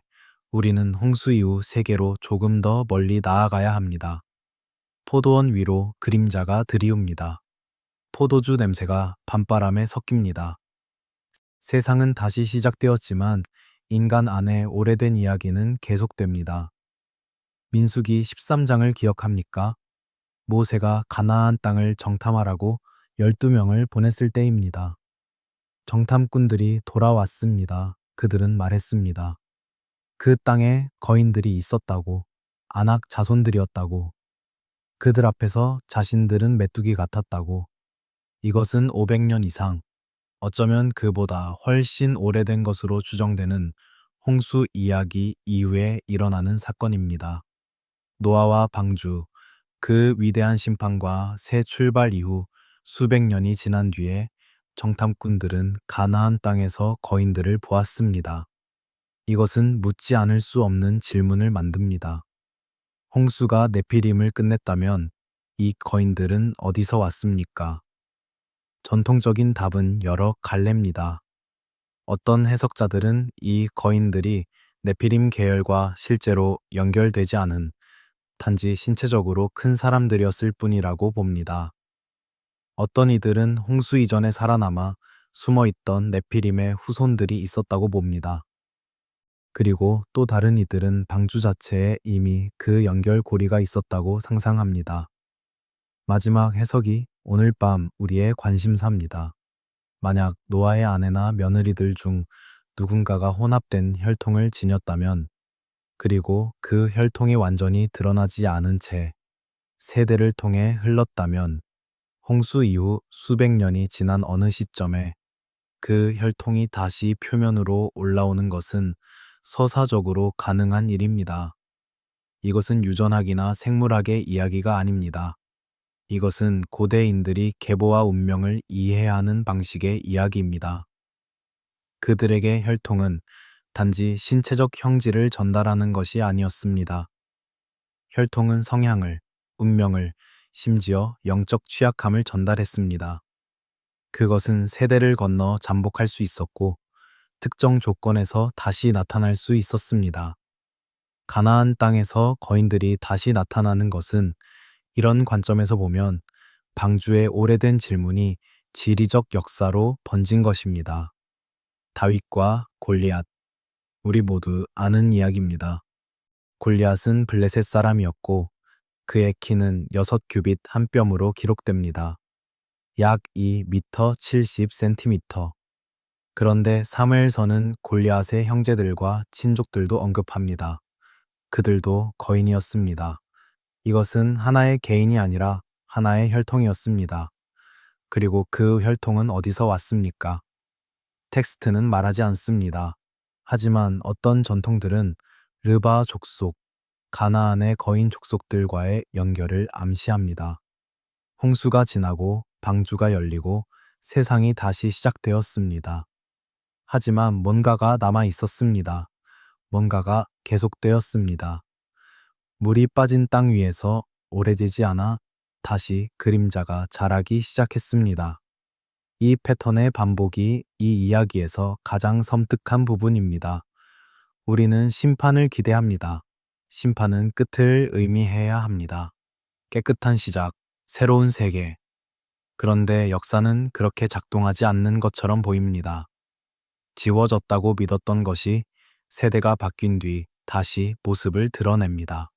우리는 홍수 이후 세계로 조금 더 멀리 나아가야 합니다. 포도원 위로 그림자가 들이웁니다. 포도주 냄새가 밤바람에 섞입니다. 세상은 다시 시작되었지만 인간 안에 오래된 이야기는 계속됩니다. 민수기 13장을 기억합니까? 모세가 가나안 땅을 정탐하라고 12명을 보냈을 때입니다. 정탐꾼들이 돌아왔습니다. 그들은 말했습니다. 그 땅에 거인들이 있었다고, 아낙 자손들이었다고, 그들 앞에서 자신들은 메뚜기 같았다고, 이것은 500년 이상, 어쩌면 그보다 훨씬 오래된 것으로 추정되는 홍수 이야기 이후에 일어나는 사건입니다. 노아와 방주, 그 위대한 심판과 새 출발 이후 수백 년이 지난 뒤에 정탐꾼들은 가나안 땅에서 거인들을 보았습니다. 이것은 묻지 않을 수 없는 질문을 만듭니다. 홍수가 네피림을 끝냈다면 이 거인들은 어디서 왔습니까? 전통적인 답은 여러 갈래입니다. 어떤 해석자들은 이 거인들이 네피림 계열과 실제로 연결되지 않은 단지 신체적으로 큰 사람들이었을 뿐이라고 봅니다. 어떤 이들은 홍수 이전에 살아남아 숨어있던 네피림의 후손들이 있었다고 봅니다. 그리고 또 다른 이들은 방주 자체에 이미 그 연결고리가 있었다고 상상합니다. 마지막 해석이 오늘 밤 우리의 관심사입니다. 만약 노아의 아내나 며느리들 중 누군가가 혼합된 혈통을 지녔다면, 그리고 그 혈통이 완전히 드러나지 않은 채 세대를 통해 흘렀다면, 홍수 이후 수백 년이 지난 어느 시점에 그 혈통이 다시 표면으로 올라오는 것은 서사적으로 가능한 일입니다. 이것은 유전학이나 생물학의 이야기가 아닙니다. 이것은 고대인들이 계보와 운명을 이해하는 방식의 이야기입니다. 그들에게 혈통은 단지 신체적 형질을 전달하는 것이 아니었습니다. 혈통은 성향을, 운명을, 심지어 영적 취약함을 전달했습니다. 그것은 세대를 건너 잠복할 수 있었고, 특정 조건에서 다시 나타날 수 있었습니다. 가나안 땅에서 거인들이 다시 나타나는 것은 이런 관점에서 보면 방주의 오래된 질문이 지리적 역사로 번진 것입니다. 다윗과 골리앗, 우리 모두 아는 이야기입니다. 골리앗은 블레셋 사람이었고 그의 키는 6규빗 한 뼘으로 기록됩니다. 약 2m 70cm. 그런데 사무엘서는 골리앗의 형제들과 친족들도 언급합니다. 그들도 거인이었습니다. 이것은 하나의 개인이 아니라 하나의 혈통이었습니다. 그리고 그 혈통은 어디서 왔습니까? 텍스트는 말하지 않습니다. 하지만 어떤 전통들은 르바 족속, 가나안의 거인 족속들과의 연결을 암시합니다. 홍수가 지나고 방주가 열리고 세상이 다시 시작되었습니다. 하지만 뭔가가 남아 있었습니다. 뭔가가 계속되었습니다. 물이 빠진 땅 위에서 오래되지 않아 다시 그림자가 자라기 시작했습니다. 이 패턴의 반복이 이 이야기에서 가장 섬뜩한 부분입니다. 우리는 심판을 기대합니다. 심판은 끝을 의미해야 합니다. 깨끗한 시작, 새로운 세계. 그런데 역사는 그렇게 작동하지 않는 것처럼 보입니다. 지워졌다고 믿었던 것이 세대가 바뀐 뒤 다시 모습을 드러냅니다.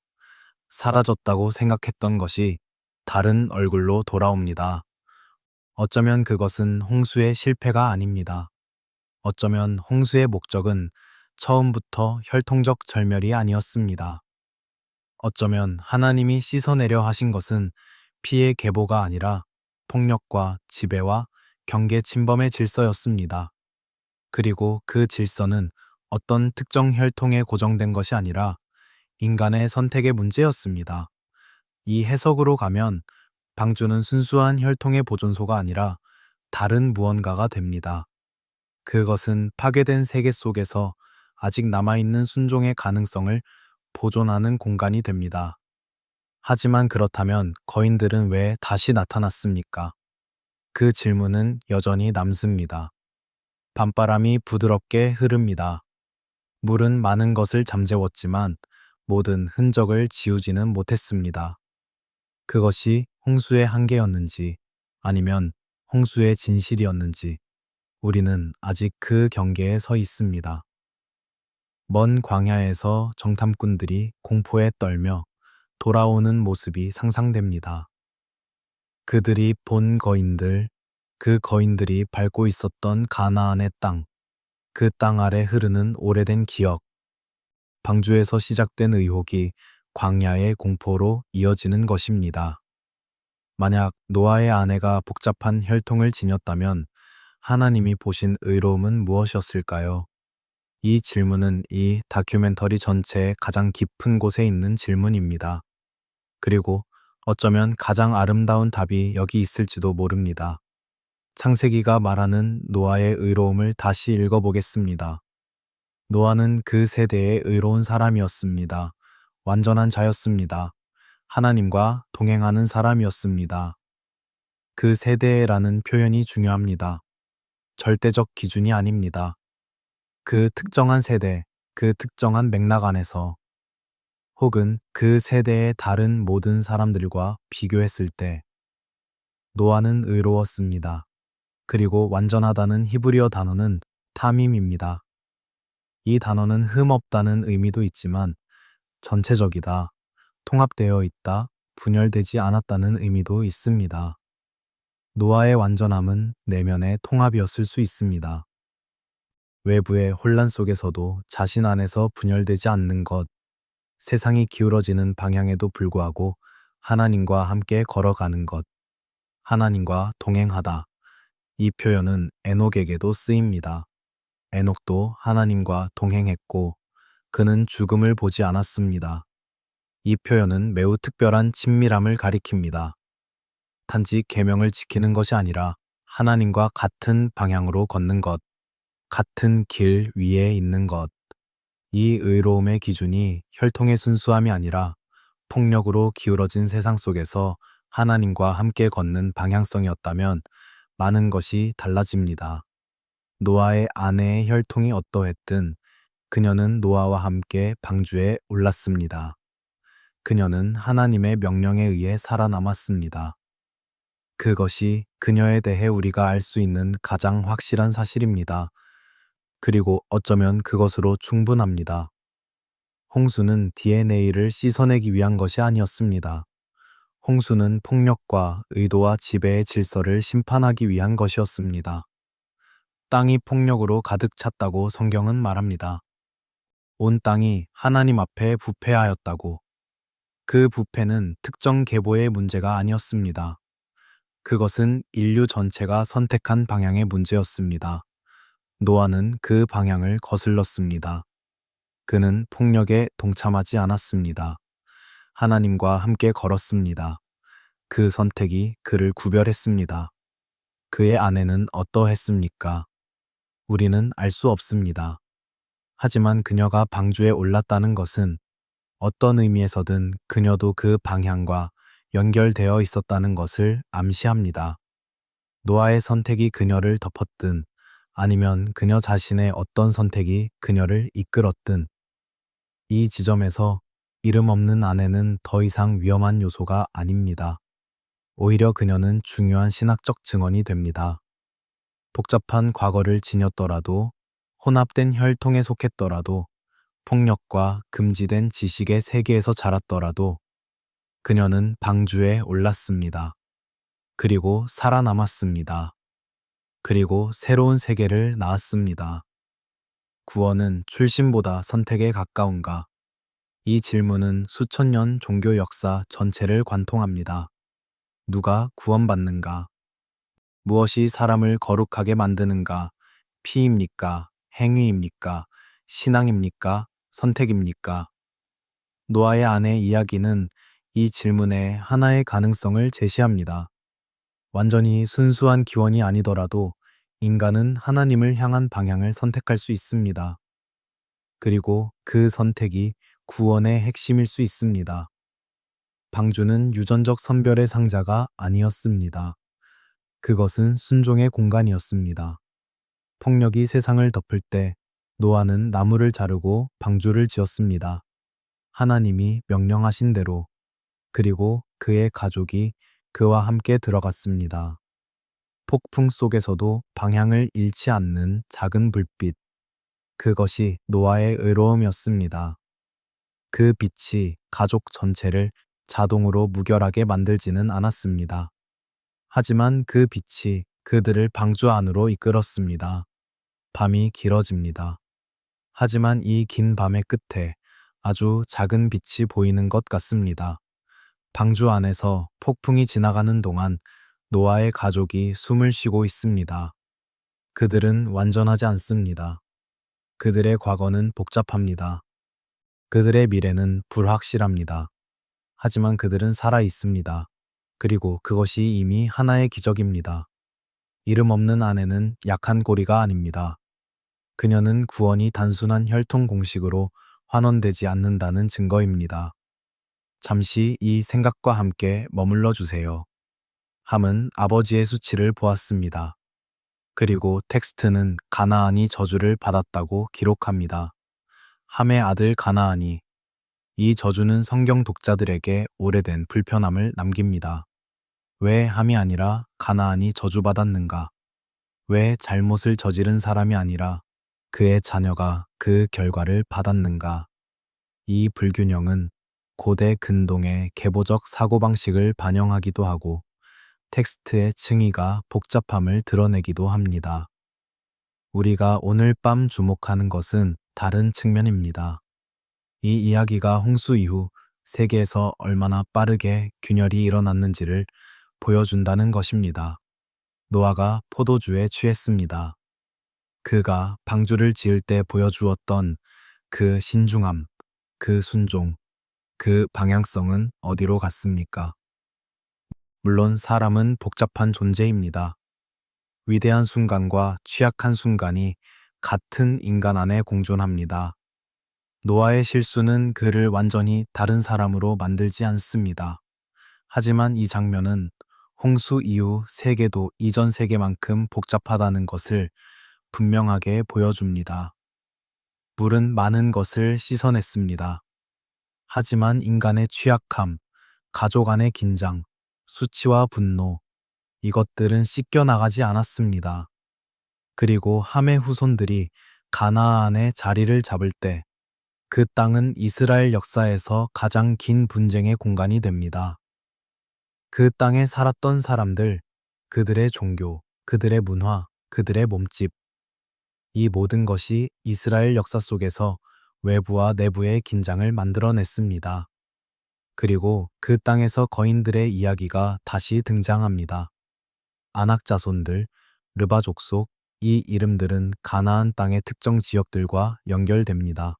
사라졌다고 생각했던 것이 다른 얼굴로 돌아옵니다. 어쩌면 그것은 홍수의 실패가 아닙니다. 어쩌면 홍수의 목적은 처음부터 혈통적 절멸이 아니었습니다. 어쩌면 하나님이 씻어내려 하신 것은 피의 계보가 아니라 폭력과 지배와 경계 침범의 질서였습니다. 그리고 그 질서는 어떤 특정 혈통에 고정된 것이 아니라 인간의 선택의 문제였습니다. 이 해석으로 가면 방주는 순수한 혈통의 보존소가 아니라 다른 무언가가 됩니다. 그것은 파괴된 세계 속에서 아직 남아있는 순종의 가능성을 보존하는 공간이 됩니다. 하지만 그렇다면 거인들은 왜 다시 나타났습니까? 그 질문은 여전히 남습니다. 밤바람이 부드럽게 흐릅니다. 물은 많은 것을 잠재웠지만 모든 흔적을 지우지는 못했습니다. 그것이 홍수의 한계였는지 아니면 홍수의 진실이었는지 우리는 아직 그 경계에 서 있습니다. 먼 광야에서 정탐꾼들이 공포에 떨며 돌아오는 모습이 상상됩니다. 그들이 본 거인들, 그 거인들이 밟고 있었던 가나안의 땅, 그 땅 아래 흐르는 오래된 기억, 방주에서 시작된 의혹이 광야의 공포로 이어지는 것입니다. 만약 노아의 아내가 복잡한 혈통을 지녔다면 하나님이 보신 의로움은 무엇이었을까요? 이 질문은 이 다큐멘터리 전체의 가장 깊은 곳에 있는 질문입니다. 그리고 어쩌면 가장 아름다운 답이 여기 있을지도 모릅니다. 창세기가 말하는 노아의 의로움을 다시 읽어보겠습니다. 노아는 그 세대의 의로운 사람이었습니다. 완전한 자였습니다. 하나님과 동행하는 사람이었습니다. 그 세대라는 표현이 중요합니다. 절대적 기준이 아닙니다. 그 특정한 세대, 그 특정한 맥락 안에서 혹은 그 세대의 다른 모든 사람들과 비교했을 때 노아는 의로웠습니다. 그리고 완전하다는 히브리어 단어는 타밈입니다. 이 단어는 흠없다는 의미도 있지만 전체적이다, 통합되어 있다, 분열되지 않았다는 의미도 있습니다. 노아의 완전함은 내면의 통합이었을 수 있습니다. 외부의 혼란 속에서도 자신 안에서 분열되지 않는 것, 세상이 기울어지는 방향에도 불구하고 하나님과 함께 걸어가는 것, 하나님과 동행하다. 이 표현은 에녹에게도 쓰입니다. 에녹도 하나님과 동행했고 그는 죽음을 보지 않았습니다. 이 표현은 매우 특별한 친밀함을 가리킵니다. 단지 계명을 지키는 것이 아니라 하나님과 같은 방향으로 걷는 것, 같은 길 위에 있는 것. 이 의로움의 기준이 혈통의 순수함이 아니라 폭력으로 기울어진 세상 속에서 하나님과 함께 걷는 방향성이었다면 많은 것이 달라집니다. 노아의 아내의 혈통이 어떠했든 그녀는 노아와 함께 방주에 올랐습니다. 그녀는 하나님의 명령에 의해 살아남았습니다. 그것이 그녀에 대해 우리가 알 수 있는 가장 확실한 사실입니다. 그리고 어쩌면 그것으로 충분합니다. 홍수는 DNA를 씻어내기 위한 것이 아니었습니다. 홍수는 폭력과 의도와 지배의 질서를 심판하기 위한 것이었습니다. 땅이 폭력으로 가득 찼다고 성경은 말합니다. 온 땅이 하나님 앞에 부패하였다고. 그 부패는 특정 계보의 문제가 아니었습니다. 그것은 인류 전체가 선택한 방향의 문제였습니다. 노아는 그 방향을 거슬렀습니다. 그는 폭력에 동참하지 않았습니다. 하나님과 함께 걸었습니다. 그 선택이 그를 구별했습니다. 그의 아내는 어떠했습니까? 우리는 알 수 없습니다. 하지만 그녀가 방주에 올랐다는 것은 어떤 의미에서든 그녀도 그 방향과 연결되어 있었다는 것을 암시합니다. 노아의 선택이 그녀를 덮었든 아니면 그녀 자신의 어떤 선택이 그녀를 이끌었든 이 지점에서 이름 없는 아내는 더 이상 위험한 요소가 아닙니다. 오히려 그녀는 중요한 신학적 증언이 됩니다. 복잡한 과거를 지녔더라도, 혼합된 혈통에 속했더라도, 폭력과 금지된 지식의 세계에서 자랐더라도 그녀는 방주에 올랐습니다. 그리고 살아남았습니다. 그리고 새로운 세계를 낳았습니다. 구원은 출신보다 선택에 가까운가? 이 질문은 수천 년 종교 역사 전체를 관통합니다. 누가 구원받는가? 무엇이 사람을 거룩하게 만드는가? 피입니까? 행위입니까? 신앙입니까? 선택입니까? 노아의 아내 이야기는 이 질문에 하나의 가능성을 제시합니다. 완전히 순수한 기원이 아니더라도 인간은 하나님을 향한 방향을 선택할 수 있습니다. 그리고 그 선택이 구원의 핵심일 수 있습니다. 방주는 유전적 선별의 상자가 아니었습니다. 그것은 순종의 공간이었습니다. 폭력이 세상을 덮을 때 노아는 나무를 자르고 방주를 지었습니다. 하나님이 명령하신 대로. 그리고 그의 가족이 그와 함께 들어갔습니다. 폭풍 속에서도 방향을 잃지 않는 작은 불빛. 그것이 노아의 의로움이었습니다. 그 빛이 가족 전체를 자동으로 무결하게 만들지는 않았습니다. 하지만 그 빛이 그들을 방주 안으로 이끌었습니다. 밤이 길어집니다. 하지만 이 긴 밤의 끝에 아주 작은 빛이 보이는 것 같습니다. 방주 안에서 폭풍이 지나가는 동안 노아의 가족이 숨을 쉬고 있습니다. 그들은 완전하지 않습니다. 그들의 과거는 복잡합니다. 그들의 미래는 불확실합니다. 하지만 그들은 살아 있습니다. 그리고 그것이 이미 하나의 기적입니다. 이름 없는 아내는 약한 고리가 아닙니다. 그녀는 구원이 단순한 혈통 공식으로 환원되지 않는다는 증거입니다. 잠시 이 생각과 함께 머물러 주세요. 함은 아버지의 수치를 보았습니다. 그리고 텍스트는 가나안이 저주를 받았다고 기록합니다. 함의 아들 가나안이. 이 저주는 성경 독자들에게 오래된 불편함을 남깁니다. 왜 함이 아니라 가나안이 저주받았는가? 왜 잘못을 저지른 사람이 아니라 그의 자녀가 그 결과를 받았는가? 이 불균형은 고대 근동의 계보적 사고방식을 반영하기도 하고 텍스트의 층위가 복잡함을 드러내기도 합니다. 우리가 오늘 밤 주목하는 것은 다른 측면입니다. 이 이야기가 홍수 이후 세계에서 얼마나 빠르게 균열이 일어났는지를 보여준다는 것입니다. 노아가 포도주에 취했습니다. 그가 방주를 지을 때 보여주었던 그 신중함, 그 순종, 그 방향성은 어디로 갔습니까? 물론 사람은 복잡한 존재입니다. 위대한 순간과 취약한 순간이 같은 인간 안에 공존합니다. 노아의 실수는 그를 완전히 다른 사람으로 만들지 않습니다. 하지만 이 장면은 홍수 이후 세계도 이전 세계만큼 복잡하다는 것을 분명하게 보여줍니다. 물은 많은 것을 씻어냈습니다. 하지만 인간의 취약함, 가족 안의 긴장, 수치와 분노, 이것들은 씻겨나가지 않았습니다. 그리고 함의 후손들이 가나안의 자리를 잡을 때 그 땅은 이스라엘 역사에서 가장 긴 분쟁의 공간이 됩니다. 그 땅에 살았던 사람들, 그들의 종교, 그들의 문화, 그들의 몸집, 이 모든 것이 이스라엘 역사 속에서 외부와 내부의 긴장을 만들어냈습니다. 그리고 그 땅에서 거인들의 이야기가 다시 등장합니다. 아낙 자손들, 르바 족속, 이 이름들은 가나안 땅의 특정 지역들과 연결됩니다.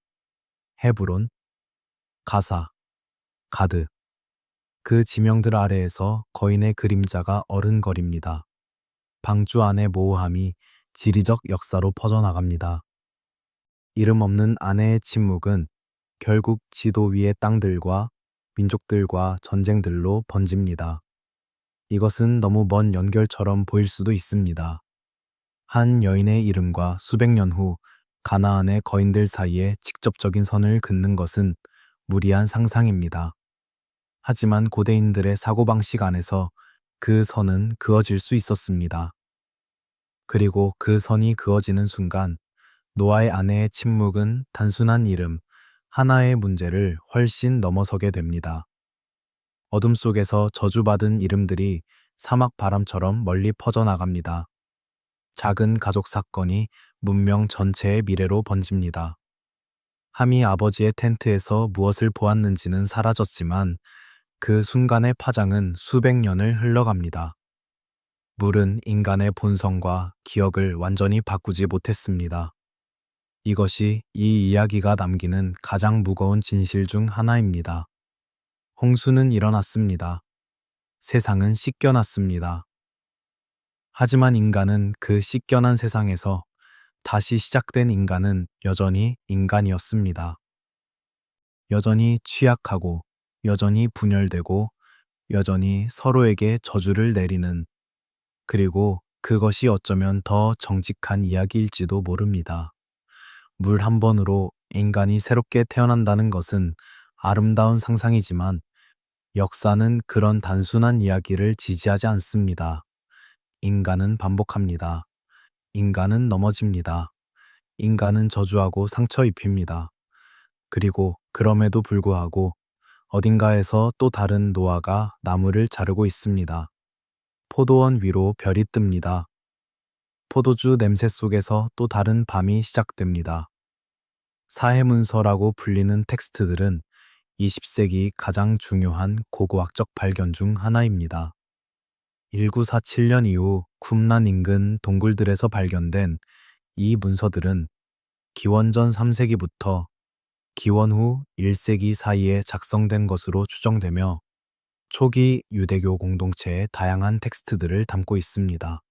헤브론, 가사, 가드. 그 지명들 아래에서 거인의 그림자가 어른거립니다. 방주 안의 모호함이 지리적 역사로 퍼져나갑니다. 이름 없는 아내의 침묵은 결국 지도 위의 땅들과 민족들과 전쟁들로 번집니다. 이것은 너무 먼 연결처럼 보일 수도 있습니다. 한 여인의 이름과 수백 년 후 가나안의 거인들 사이에 직접적인 선을 긋는 것은 무리한 상상입니다. 하지만 고대인들의 사고방식 안에서 그 선은 그어질 수 있었습니다. 그리고 그 선이 그어지는 순간 노아의 아내의 침묵은 단순한 이름, 하나의 문제를 훨씬 넘어서게 됩니다. 어둠 속에서 저주받은 이름들이 사막 바람처럼 멀리 퍼져나갑니다. 작은 가족 사건이 문명 전체의 미래로 번집니다. 함이 아버지의 텐트에서 무엇을 보았는지는 사라졌지만 그 순간의 파장은 수백 년을 흘러갑니다. 물은 인간의 본성과 기억을 완전히 바꾸지 못했습니다. 이것이 이 이야기가 남기는 가장 무거운 진실 중 하나입니다. 홍수는 일어났습니다. 세상은 씻겨났습니다. 하지만 인간은 그 씻겨난 세상에서 다시 시작된 인간은 여전히 인간이었습니다. 여전히 취약하고, 여전히 분열되고, 여전히 서로에게 저주를 내리는, 그리고 그것이 어쩌면 더 정직한 이야기일지도 모릅니다. 물 한 번으로 인간이 새롭게 태어난다는 것은 아름다운 상상이지만 역사는 그런 단순한 이야기를 지지하지 않습니다. 인간은 반복합니다. 인간은 넘어집니다. 인간은 저주하고 상처 입힙니다. 그리고 그럼에도 불구하고 어딘가에서 또 다른 노아가 나무를 자르고 있습니다. 포도원 위로 별이 뜹니다. 포도주 냄새 속에서 또 다른 밤이 시작됩니다. 사해문서라고 불리는 텍스트들은 20세기 가장 중요한 고고학적 발견 중 하나입니다. 1947년 이후 쿰란 인근 동굴들에서 발견된 이 문서들은 기원전 3세기부터 기원 후 1세기 사이에 작성된 것으로 추정되며 초기 유대교 공동체의 다양한 텍스트들을 담고 있습니다.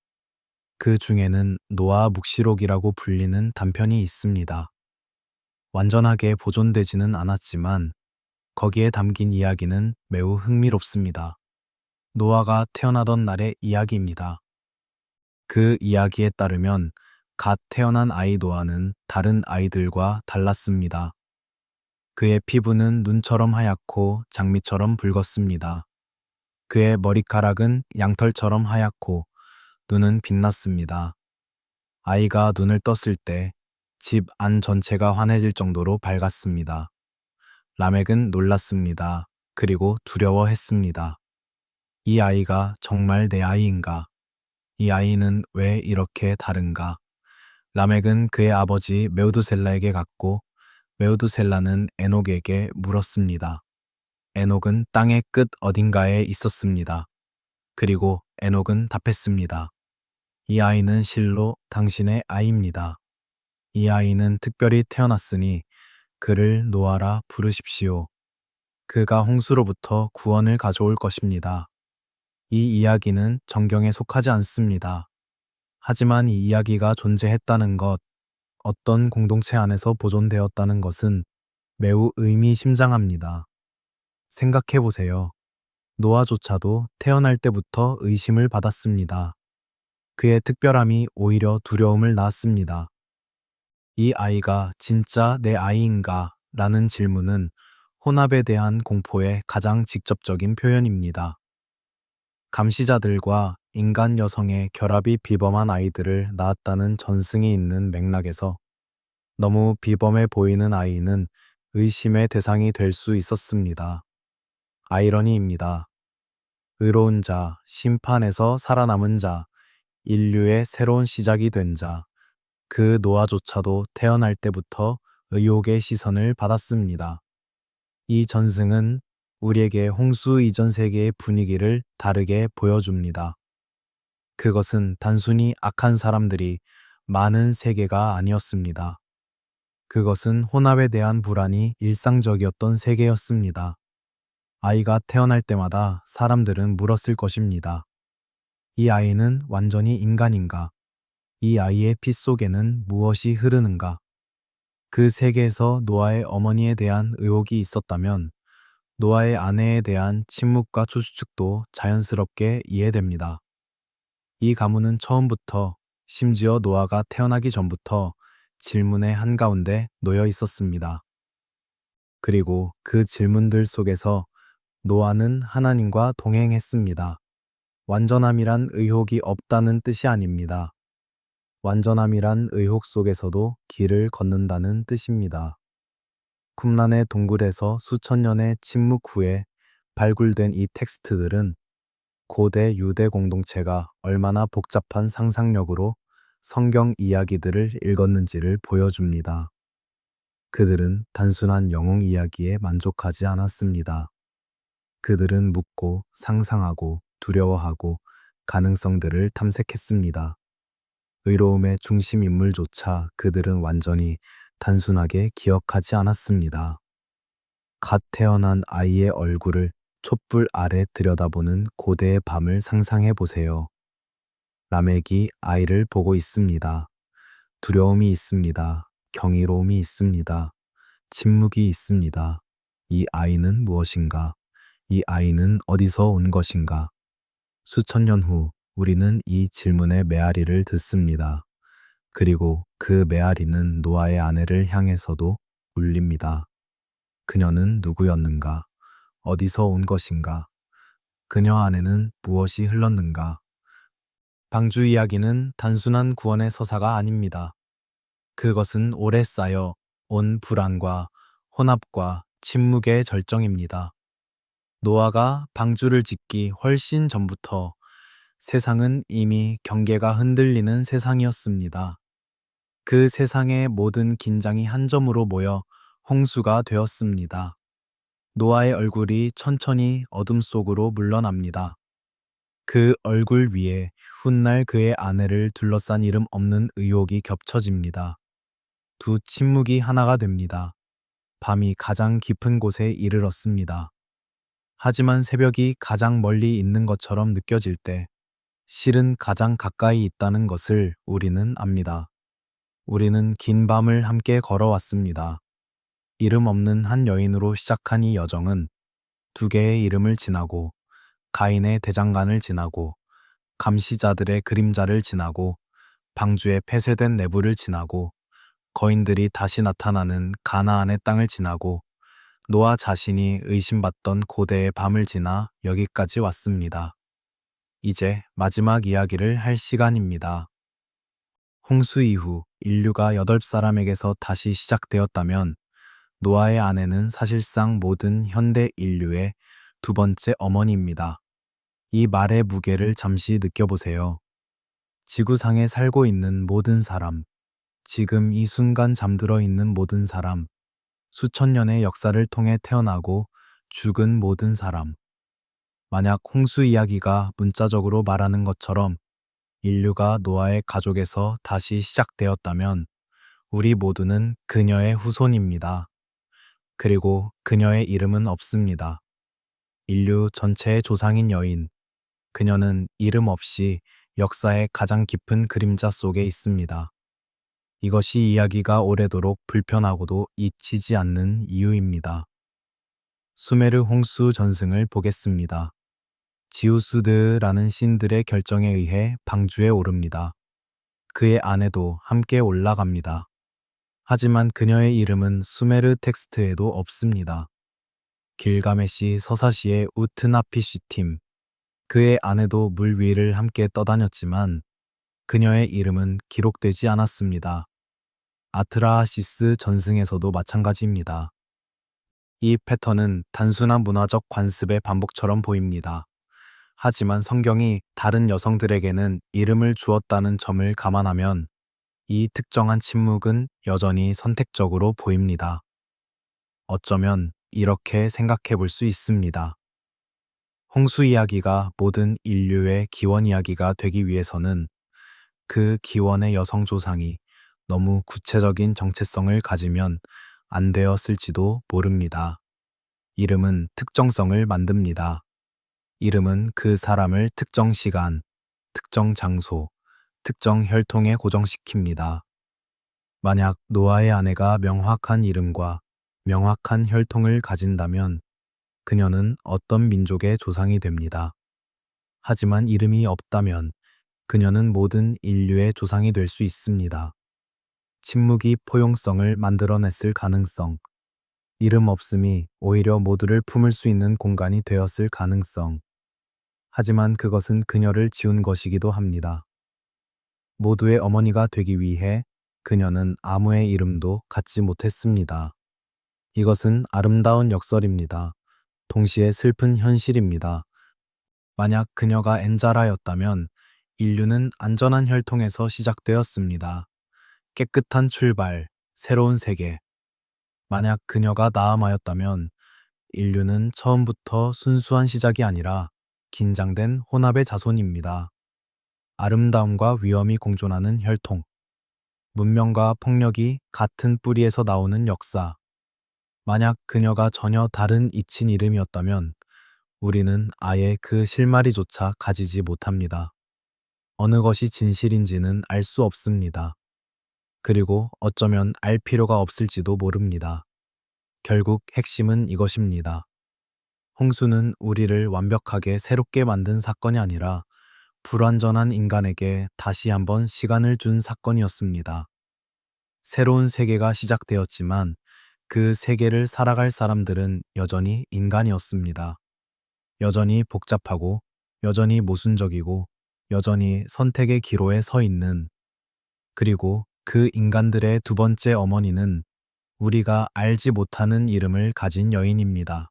그 중에는 노아 묵시록이라고 불리는 단편이 있습니다. 완전하게 보존되지는 않았지만 거기에 담긴 이야기는 매우 흥미롭습니다. 노아가 태어나던 날의 이야기입니다. 그 이야기에 따르면 갓 태어난 아이 노아는 다른 아이들과 달랐습니다. 그의 피부는 눈처럼 하얗고 장미처럼 붉었습니다. 그의 머리카락은 양털처럼 하얗고 눈은 빛났습니다. 아이가 눈을 떴을 때 집 안 전체가 환해질 정도로 밝았습니다. 라멕은 놀랐습니다. 그리고 두려워했습니다. 이 아이가 정말 내 아이인가? 이 아이는 왜 이렇게 다른가? 라멕은 그의 아버지 메우두셀라에게 갔고 메우두셀라는 에녹에게 물었습니다. 에녹은 땅의 끝 어딘가에 있었습니다. 그리고 에녹은 답했습니다. 이 아이는 실로 당신의 아이입니다. 이 아이는 특별히 태어났으니 그를 노아라 부르십시오. 그가 홍수로부터 구원을 가져올 것입니다. 이 이야기는 정경에 속하지 않습니다. 하지만 이 이야기가 존재했다는 것, 어떤 공동체 안에서 보존되었다는 것은 매우 의미심장합니다. 생각해 보세요. 노아조차도 태어날 때부터 의심을 받았습니다. 그의 특별함이 오히려 두려움을 낳았습니다. 이 아이가 진짜 내 아이인가? 라는 질문은 혼합에 대한 공포의 가장 직접적인 표현입니다. 감시자들과 인간 여성의 결합이 비범한 아이들을 낳았다는 전승이 있는 맥락에서 너무 비범해 보이는 아이는 의심의 대상이 될 수 있었습니다. 아이러니입니다. 의로운 자, 심판에서 살아남은 자, 인류의 새로운 시작이 된 자, 그 노아조차도 태어날 때부터 의혹의 시선을 받았습니다. 이 전승은 우리에게 홍수 이전 세계의 분위기를 다르게 보여줍니다. 그것은 단순히 악한 사람들이 많은 세계가 아니었습니다. 그것은 혼합에 대한 불안이 일상적이었던 세계였습니다. 아이가 태어날 때마다 사람들은 물었을 것입니다. 이 아이는 완전히 인간인가? 이 아이의 피 속에는 무엇이 흐르는가? 그 세계에서 노아의 어머니에 대한 의혹이 있었다면 노아의 아내에 대한 침묵과 추측도 자연스럽게 이해됩니다. 이 가문은 처음부터, 심지어 노아가 태어나기 전부터 질문의 한가운데 놓여 있었습니다. 그리고 그 질문들 속에서 노아는 하나님과 동행했습니다. 완전함이란 의혹이 없다는 뜻이 아닙니다. 완전함이란 의혹 속에서도 길을 걷는다는 뜻입니다. 쿰란의 동굴에서 수천 년의 침묵 후에 발굴된 이 텍스트들은 고대 유대 공동체가 얼마나 복잡한 상상력으로 성경 이야기들을 읽었는지를 보여줍니다. 그들은 단순한 영웅 이야기에 만족하지 않았습니다. 그들은 묻고 상상하고 두려워하고 가능성들을 탐색했습니다. 의로움의 중심 인물조차 그들은 완전히 단순하게 기억하지 않았습니다. 갓 태어난 아이의 얼굴을 촛불 아래 들여다보는 고대의 밤을 상상해 보세요. 라멕이 아이를 보고 있습니다. 두려움이 있습니다. 경이로움이 있습니다. 침묵이 있습니다. 이 아이는 무엇인가? 이 아이는 어디서 온 것인가? 수천 년 후 우리는 이 질문의 메아리를 듣습니다. 그리고 그 메아리는 노아의 아내를 향해서도 울립니다. 그녀는 누구였는가? 어디서 온 것인가? 그녀 안에는 무엇이 흘렀는가? 방주 이야기는 단순한 구원의 서사가 아닙니다. 그것은 오래 쌓여 온 불안과 혼합과 침묵의 절정입니다. 노아가 방주를 짓기 훨씬 전부터 세상은 이미 경계가 흔들리는 세상이었습니다. 그 세상의 모든 긴장이 한 점으로 모여 홍수가 되었습니다. 노아의 얼굴이 천천히 어둠 속으로 물러납니다. 그 얼굴 위에 훗날 그의 아내를 둘러싼 이름 없는 의혹이 겹쳐집니다. 두 침묵이 하나가 됩니다. 밤이 가장 깊은 곳에 이르렀습니다. 하지만 새벽이 가장 멀리 있는 것처럼 느껴질 때 실은 가장 가까이 있다는 것을 우리는 압니다. 우리는 긴 밤을 함께 걸어왔습니다. 이름 없는 한 여인으로 시작한 이 여정은 두 개의 이름을 지나고 가인의 대장간을 지나고 감시자들의 그림자를 지나고 방주의 폐쇄된 내부를 지나고 거인들이 다시 나타나는 가나안의 땅을 지나고 노아 자신이 의심받던 고대의 밤을 지나 여기까지 왔습니다. 이제 마지막 이야기를 할 시간입니다. 홍수 이후 인류가 8사람에게서 다시 시작되었다면 노아의 아내는 사실상 모든 현대 인류의 두 번째 어머니입니다. 이 말의 무게를 잠시 느껴보세요. 지구상에 살고 있는 모든 사람, 지금 이 순간 잠들어 있는 모든 사람, 수천 년의 역사를 통해 태어나고 죽은 모든 사람. 만약 홍수 이야기가 문자적으로 말하는 것처럼 인류가 노아의 가족에서 다시 시작되었다면 우리 모두는 그녀의 후손입니다. 그리고 그녀의 이름은 없습니다. 인류 전체의 조상인 여인, 그녀는 이름 없이 역사의 가장 깊은 그림자 속에 있습니다. 이것이 이야기가 오래도록 불편하고도 잊히지 않는 이유입니다. 수메르 홍수 전승을 보겠습니다. 지우스드라는 신들의 결정에 의해 방주에 오릅니다. 그의 아내도 함께 올라갑니다. 하지만 그녀의 이름은 수메르 텍스트에도 없습니다. 길가메시 서사시의 우트나피쉬팀, 그의 아내도 물 위를 함께 떠다녔지만 그녀의 이름은 기록되지 않았습니다. 아트라하시스 전승에서도 마찬가지입니다. 이 패턴은 단순한 문화적 관습의 반복처럼 보입니다. 하지만 성경이 다른 여성들에게는 이름을 주었다는 점을 감안하면 이 특정한 침묵은 여전히 선택적으로 보입니다. 어쩌면 이렇게 생각해 볼 수 있습니다. 홍수 이야기가 모든 인류의 기원 이야기가 되기 위해서는 그 기원의 여성 조상이 너무 구체적인 정체성을 가지면 안 되었을지도 모릅니다. 이름은 특정성을 만듭니다. 이름은 그 사람을 특정 시간, 특정 장소, 특정 혈통에 고정시킵니다. 만약 노아의 아내가 명확한 이름과 명확한 혈통을 가진다면 그녀는 어떤 민족의 조상이 됩니다. 하지만 이름이 없다면 그녀는 모든 인류의 조상이 될 수 있습니다. 침묵이 포용성을 만들어냈을 가능성, 이름 없음이 오히려 모두를 품을 수 있는 공간이 되었을 가능성. 하지만 그것은 그녀를 지운 것이기도 합니다. 모두의 어머니가 되기 위해 그녀는 아무의 이름도 갖지 못했습니다. 이것은 아름다운 역설입니다. 동시에 슬픈 현실입니다. 만약 그녀가 엔자라였다면 인류는 안전한 혈통에서 시작되었습니다. 깨끗한 출발, 새로운 세계. 만약 그녀가 나아마였다면 인류는 처음부터 순수한 시작이 아니라 긴장된 혼합의 자손입니다. 아름다움과 위험이 공존하는 혈통. 문명과 폭력이 같은 뿌리에서 나오는 역사. 만약 그녀가 전혀 다른 잊힌 이름이었다면 우리는 아예 그 실마리조차 가지지 못합니다. 어느 것이 진실인지는 알 수 없습니다. 그리고 어쩌면 알 필요가 없을지도 모릅니다. 결국 핵심은 이것입니다. 홍수는 우리를 완벽하게 새롭게 만든 사건이 아니라 불완전한 인간에게 다시 한번 시간을 준 사건이었습니다. 새로운 세계가 시작되었지만 그 세계를 살아갈 사람들은 여전히 인간이었습니다. 여전히 복잡하고, 여전히 모순적이고, 여전히 선택의 기로에 서 있는, 그리고 그 인간들의 두 번째 어머니는 우리가 알지 못하는 이름을 가진 여인입니다.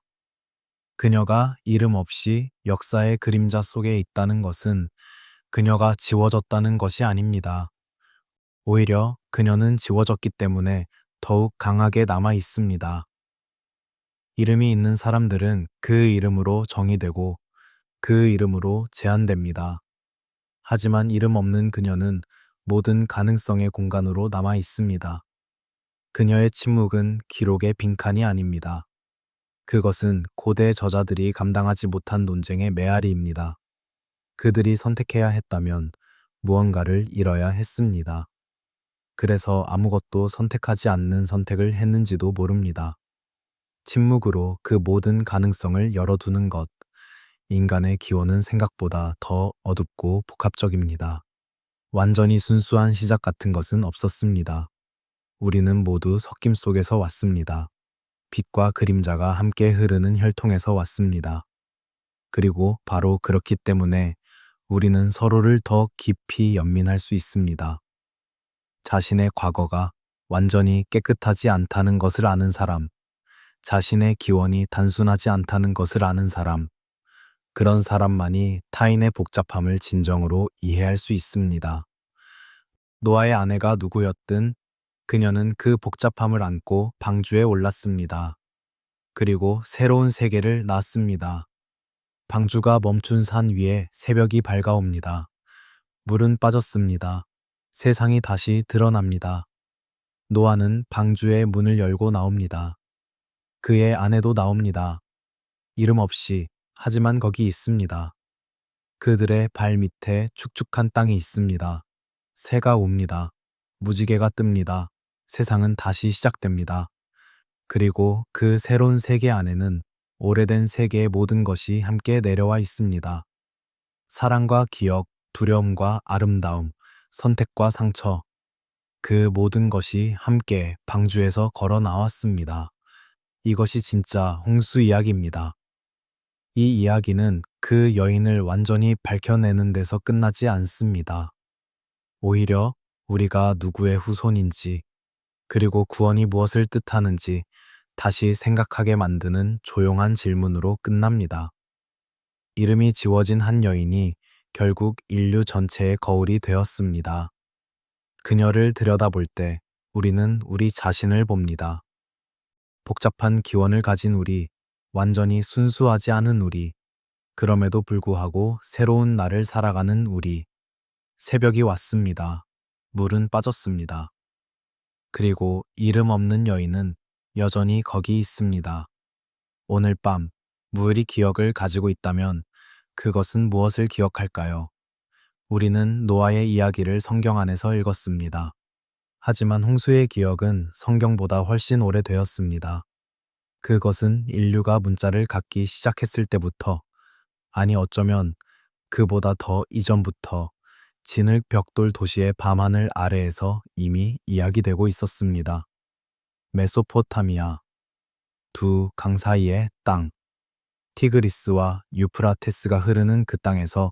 그녀가 이름 없이 역사의 그림자 속에 있다는 것은 그녀가 지워졌다는 것이 아닙니다. 오히려 그녀는 지워졌기 때문에 더욱 강하게 남아 있습니다. 이름이 있는 사람들은 그 이름으로 정의되고 그 이름으로 제한됩니다. 하지만 이름 없는 그녀는 모든 가능성의 공간으로 남아 있습니다. 그녀의 침묵은 기록의 빈칸이 아닙니다. 그것은 고대 저자들이 감당하지 못한 논쟁의 메아리입니다. 그들이 선택해야 했다면 무언가를 잃어야 했습니다. 그래서 아무것도 선택하지 않는 선택을 했는지도 모릅니다. 침묵으로 그 모든 가능성을 열어두는 것. 인간의 기원은 생각보다 더 어둡고 복합적입니다. 완전히 순수한 시작 같은 것은 없었습니다. 우리는 모두 섞임 속에서 왔습니다. 빛과 그림자가 함께 흐르는 혈통에서 왔습니다. 그리고 바로 그렇기 때문에 우리는 서로를 더 깊이 연민할 수 있습니다. 자신의 과거가 완전히 깨끗하지 않다는 것을 아는 사람, 자신의 기원이 단순하지 않다는 것을 아는 사람, 그런 사람만이 타인의 복잡함을 진정으로 이해할 수 있습니다. 노아의 아내가 누구였든 그녀는 그 복잡함을 안고 방주에 올랐습니다. 그리고 새로운 세계를 낳았습니다. 방주가 멈춘 산 위에 새벽이 밝아옵니다. 물은 빠졌습니다. 세상이 다시 드러납니다. 노아는 방주의 문을 열고 나옵니다. 그의 아내도 나옵니다. 이름 없이, 하지만 거기 있습니다. 그들의 발 밑에 축축한 땅이 있습니다. 새가 옵니다. 무지개가 뜹니다. 세상은 다시 시작됩니다. 그리고 그 새로운 세계 안에는 오래된 세계의 모든 것이 함께 내려와 있습니다. 사랑과 기억, 두려움과 아름다움, 선택과 상처, 그 모든 것이 함께 방주에서 걸어 나왔습니다. 이것이 진짜 홍수 이야기입니다. 이 이야기는 그 여인을 완전히 밝혀내는 데서 끝나지 않습니다. 오히려 우리가 누구의 후손인지, 그리고 구원이 무엇을 뜻하는지 다시 생각하게 만드는 조용한 질문으로 끝납니다. 이름이 지워진 한 여인이 결국 인류 전체의 거울이 되었습니다. 그녀를 들여다볼 때 우리는 우리 자신을 봅니다. 복잡한 기원을 가진 우리, 완전히 순수하지 않은 우리, 그럼에도 불구하고 새로운 날을 살아가는 우리. 새벽이 왔습니다. 물은 빠졌습니다. 그리고 이름 없는 여인은 여전히 거기 있습니다. 오늘 밤, 무엘이 기억을 가지고 있다면 그것은 무엇을 기억할까요? 우리는 노아의 이야기를 성경 안에서 읽었습니다. 하지만 홍수의 기억은 성경보다 훨씬 오래되었습니다. 그것은 인류가 문자를 갖기 시작했을 때부터, 아니 어쩌면 그보다 더 이전부터 진흙 벽돌 도시의 밤하늘 아래에서 이미 이야기되고 있었습니다. 메소포타미아, 두 강 사이의 땅. 티그리스와 유프라테스가 흐르는 그 땅에서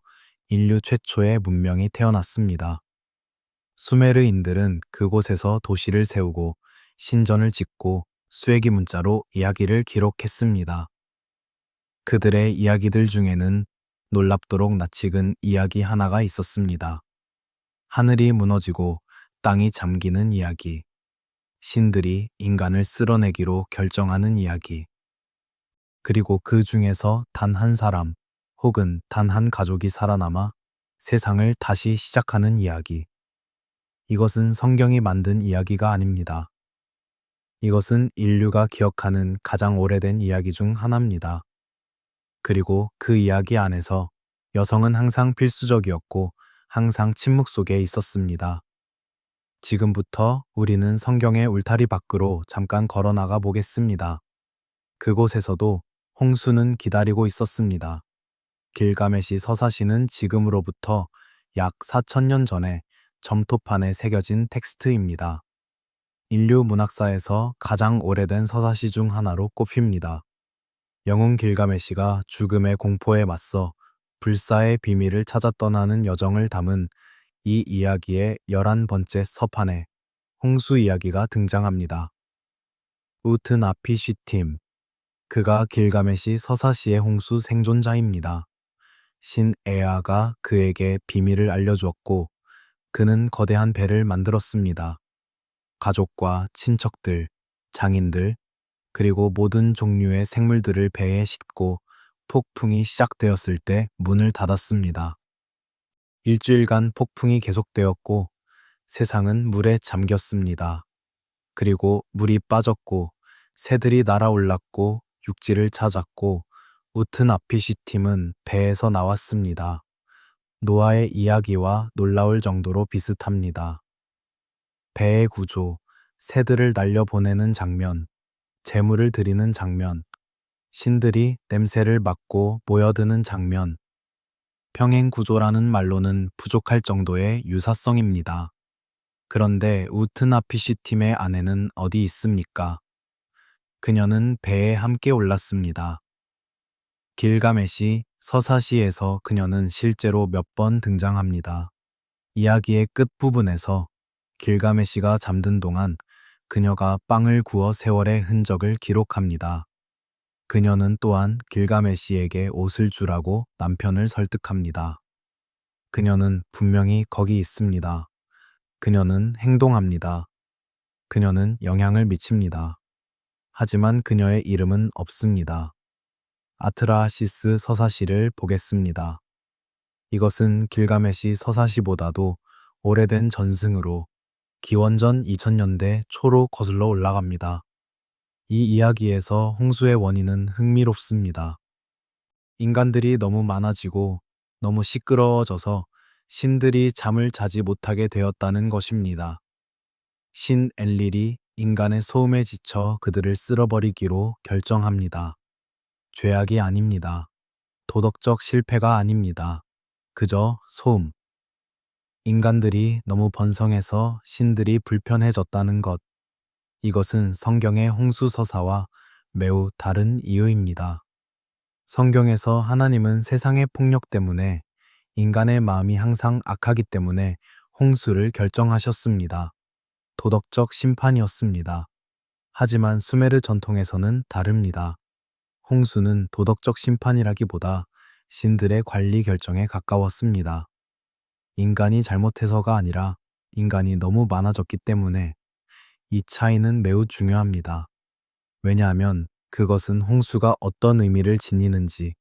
인류 최초의 문명이 태어났습니다. 수메르인들은 그곳에서 도시를 세우고 신전을 짓고 쇠기 문자로 이야기를 기록했습니다. 그들의 이야기들 중에는 놀랍도록 낯익은 이야기 하나가 있었습니다. 하늘이 무너지고 땅이 잠기는 이야기. 신들이 인간을 쓸어내기로 결정하는 이야기. 그리고 그 중에서 단 한 사람 혹은 단 한 가족이 살아남아 세상을 다시 시작하는 이야기. 이것은 성경이 만든 이야기가 아닙니다. 이것은 인류가 기억하는 가장 오래된 이야기 중 하나입니다. 그리고 그 이야기 안에서 여성은 항상 필수적이었고 항상 침묵 속에 있었습니다. 지금부터 우리는 성경의 울타리 밖으로 잠깐 걸어 나가 보겠습니다. 그곳에서도 홍수는 기다리고 있었습니다. 길가메시 서사시는 지금으로부터 약 4,000년 전에 점토판에 새겨진 텍스트입니다. 인류 문학사에서 가장 오래된 서사시 중 하나로 꼽힙니다. 영웅 길가메시가 죽음의 공포에 맞서 불사의 비밀을 찾아 떠나는 여정을 담은 이 이야기의 11번째 서판에 홍수 이야기가 등장합니다. 우트나피쉬팀, 그가 길가메시 서사시의 홍수 생존자입니다. 신 에아가 그에게 비밀을 알려주었고 그는 거대한 배를 만들었습니다. 가족과 친척들, 장인들, 그리고 모든 종류의 생물들을 배에 싣고 폭풍이 시작되었을 때 문을 닫았습니다. 일주일간 폭풍이 계속되었고 세상은 물에 잠겼습니다. 그리고 물이 빠졌고 새들이 날아올랐고 육지를 찾았고 우트나피쉬 팀은 배에서 나왔습니다. 노아의 이야기와 놀라울 정도로 비슷합니다. 배의 구조, 새들을 날려보내는 장면, 재물을 드리는 장면, 신들이 냄새를 맡고 모여드는 장면, 평행 구조라는 말로는 부족할 정도의 유사성입니다. 그런데 우트나피쉬 팀의 아내는 어디 있습니까? 그녀는 배에 함께 올랐습니다. 길가메시 서사시에서 그녀는 실제로 몇 번 등장합니다. 이야기의 끝부분에서 길가메시가 잠든 동안 그녀가 빵을 구워 세월의 흔적을 기록합니다. 그녀는 또한 길가메시에게 옷을 주라고 남편을 설득합니다. 그녀는 분명히 거기 있습니다. 그녀는 행동합니다. 그녀는 영향을 미칩니다. 하지만 그녀의 이름은 없습니다. 아트라시스 서사시를 보겠습니다. 이것은 길가메시 서사시보다도 오래된 전승으로 기원전 2000년대 초로 거슬러 올라갑니다. 이 이야기에서 홍수의 원인은 흥미롭습니다. 인간들이 너무 많아지고 너무 시끄러워져서 신들이 잠을 자지 못하게 되었다는 것입니다. 신 엔릴이 인간의 소음에 지쳐 그들을 쓸어버리기로 결정합니다. 죄악이 아닙니다. 도덕적 실패가 아닙니다. 그저 소음. 인간들이 너무 번성해서 신들이 불편해졌다는 것. 이것은 성경의 홍수서사와 매우 다른 이유입니다. 성경에서 하나님은 세상의 폭력 때문에 인간의 마음이 항상 악하기 때문에 홍수를 결정하셨습니다. 도덕적 심판이었습니다. 하지만 수메르 전통에서는 다릅니다. 홍수는 도덕적 심판이라기보다 신들의 관리 결정에 가까웠습니다. 인간이 잘못해서가 아니라 인간이 너무 많아졌기 때문에 이 차이는 매우 중요합니다. 왜냐하면 그것은 홍수가 어떤 의미를 지니는지,